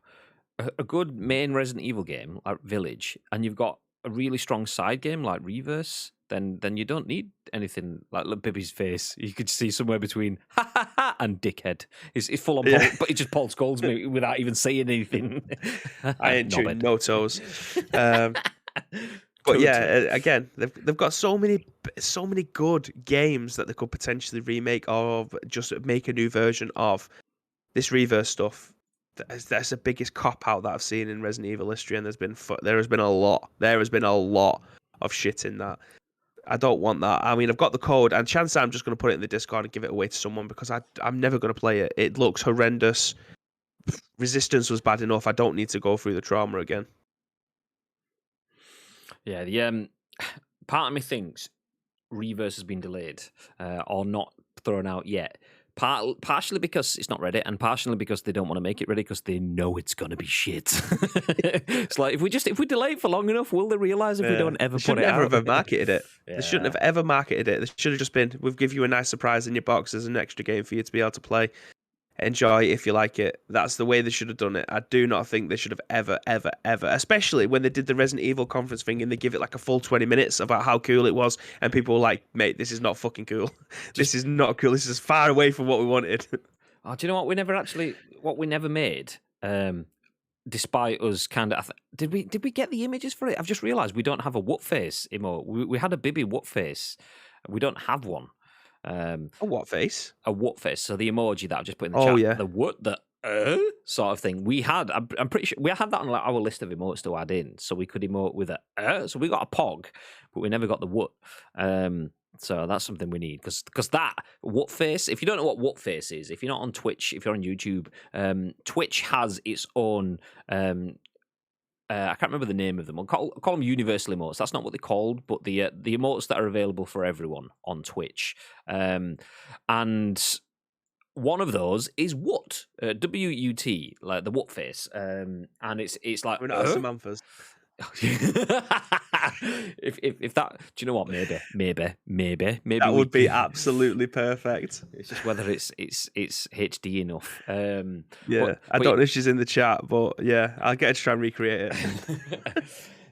a good main Resident Evil game like Village, and you've got a really strong side game like Reverse, then you don't need anything like Bibby's face. You could see somewhere between ha ha ha and dickhead. It's full on, but it just Paul scolds me without even saying anything. I ain't chewing no toes. But yeah, again, they've got so many good games that they could potentially remake or just make a new version of. This Reverse stuff, that's the biggest cop out that I've seen in Resident Evil history, and there has been a lot of shit in that. I don't want that. I mean, I've got the code, and chances are I'm just going to put it in the Discord and give it away to someone because I'm never going to play it. It looks horrendous. Resistance was bad enough. I don't need to go through the trauma again. Yeah, the part of me thinks Reverse has been delayed or not thrown out yet. Partially because it's not ready, and partially because they don't want to make it ready because they know it's going to be shit. It's like if we delay it for long enough, will they realise if we don't ever put it out? They shouldn't have marketed it. Yeah. They shouldn't have ever marketed it. They should have just been, we'll give you a nice surprise in your box as an extra game for you to be able to play. Enjoy if you like it. That's the way they should have done it. I do not think they should have ever, especially when they did the Resident Evil conference thing and they give it like a full 20 minutes about how cool it was, and people were like, mate, this is not fucking cool. This is not cool. This is far away from what we wanted. Oh, do you know what we never made? Despite us kind of, did we get the images for it? I've just realised we don't have a what face emote. We had a Bibby what face. We don't have one. A what face? A what face. So the emoji that I've just put in the chat. Yeah. The what, the sort of thing. We had, I'm pretty sure, we had that on our list of emotes to add in. So we could emote with a so we got a pog, but we never got the what. So that's something we need. Because that, what face, if you don't know what face is, if you're not on Twitch, if you're on YouTube, Twitch has its own... I can't remember the name of them. I'll call them universal emotes. That's not what they're called, but the emotes that are available for everyone on Twitch. And one of those is what? W-U-T, like the what face. And it's like... We're not Samantha's. if that, do you know what? Maybe that would be absolutely perfect. It's just whether it's HD enough. Yeah, I don't know if she's in the chat, but yeah, I'll get her to try and recreate it.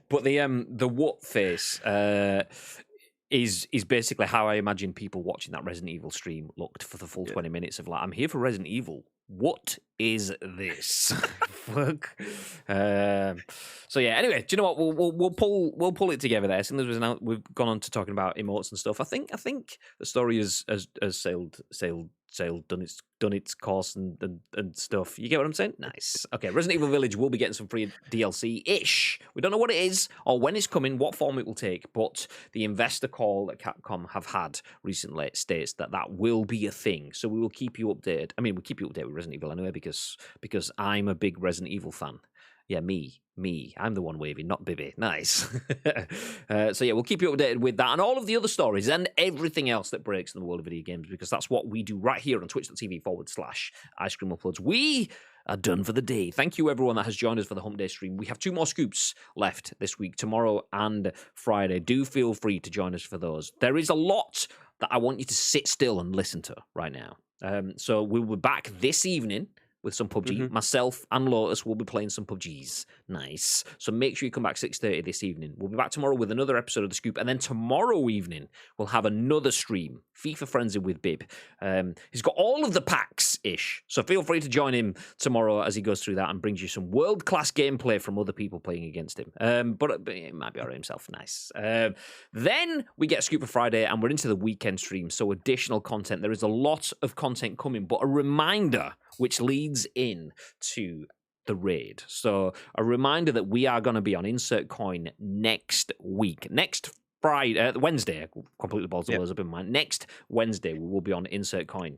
But the what face is basically how I imagine people watching that Resident Evil stream looked for the full 20 minutes of like, I'm here for Resident Evil. What is this? Fuck. So yeah. Anyway, do you know what? We'll pull it together there. As soon as we've gone on to talking about emotes and stuff. I think the story has sailed, done its course and stuff. You get what I'm saying? Nice. Okay. Resident Evil Village will be getting some free DLC ish. We don't know what it is or when it's coming, what form it will take, but the investor call that Capcom have had recently states that will be a thing. So we will keep you updated. I mean, we'll keep you updated with Resident Evil anyway because I'm a big Resident Evil fan. Yeah, me. I'm the one waving, not Bibby. Nice. So yeah, we'll keep you updated with that and all of the other stories and everything else that breaks in the world of video games because that's what we do right here on twitch.tv/Ice Cream Uploads. We are done for the day. Thank you everyone that has joined us for the Hump Day stream. We have 2 more scoops left this week, tomorrow and Friday. Do feel free to join us for those. There is a lot that I want you to sit still and listen to right now. So we'll be back this evening with some PUBG. Myself and Lotus will be playing some PUBGs. Nice. So make sure you come back 6:30 this evening. We'll be back tomorrow with another episode of The Scoop. And then tomorrow evening, we'll have another stream, FIFA Frenzy with Bib. He's got all of the packs-ish. So feel free to join him tomorrow as he goes through that and brings you some world-class gameplay from other people playing against him. But it might be all right himself. Nice. Then we get Scoop for Friday and we're into the weekend stream. So additional content. There is a lot of content coming, but a reminder which leads in to the raid. So a reminder that we are going to be on Insert Coin next week. Next Friday, Wednesday, completely balls the words up in mind. Next Wednesday, we will be on Insert Coin.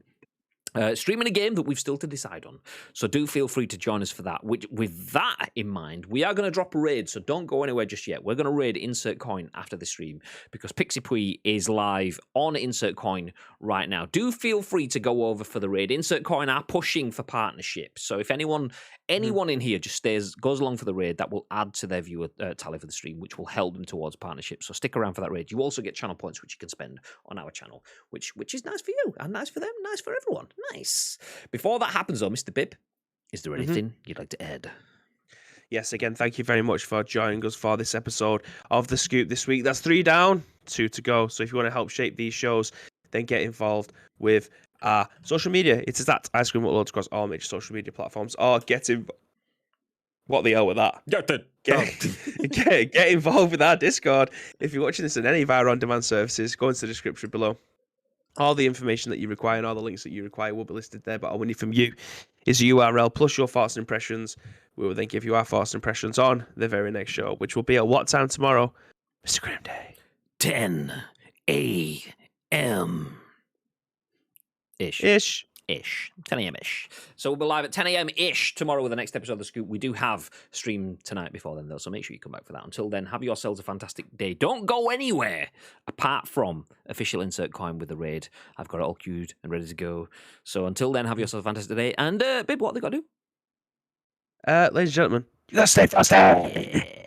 Streaming a game that we've still to decide on. So do feel free to join us for that. With that in mind, we are going to drop a raid, so don't go anywhere just yet. We're going to raid Insert Coin after the stream because Pixie Pui is live on Insert Coin right now. Do feel free to go over for the raid. Insert Coin are pushing for partnerships. So if anyone in here just goes along for the raid, that will add to their viewer tally for the stream, which will help them towards partnerships. So stick around for that raid. You also get channel points, which you can spend on our channel, which is nice for you and nice for them, nice for everyone. Nice. Before that happens, though, Mr. Bib, is there anything you'd like to add? Yes, again, thank you very much for joining us for this episode of The Scoop this week. That's 3 down, 2 to go. So if you want to help shape these shows, then get involved with our social media. It is at Ice Cream Uploads across all major social media platforms. Or get involved. What the hell with that? Get involved with our Discord. If you're watching this on any of our on-demand services, go into the description below. All the information that you require and all the links that you require will be listed there, but all we need from you is a URL plus your thoughts and impressions. We will then give you our thoughts and impressions on the very next show, which will be at what time tomorrow, Mr. Grim Day? 10 a.m. Ish. 10 a.m.-ish. So we'll be live at 10 a.m.-ish tomorrow with the next episode of The Scoop. We do have stream tonight before then, though, so make sure you come back for that. Until then, have yourselves a fantastic day. Don't go anywhere apart from official Insert Coin with the raid. I've got it all queued and ready to go. So until then, have yourself a fantastic day. And, Bib, what have they got to do? Ladies and gentlemen, you gotta stay frosty!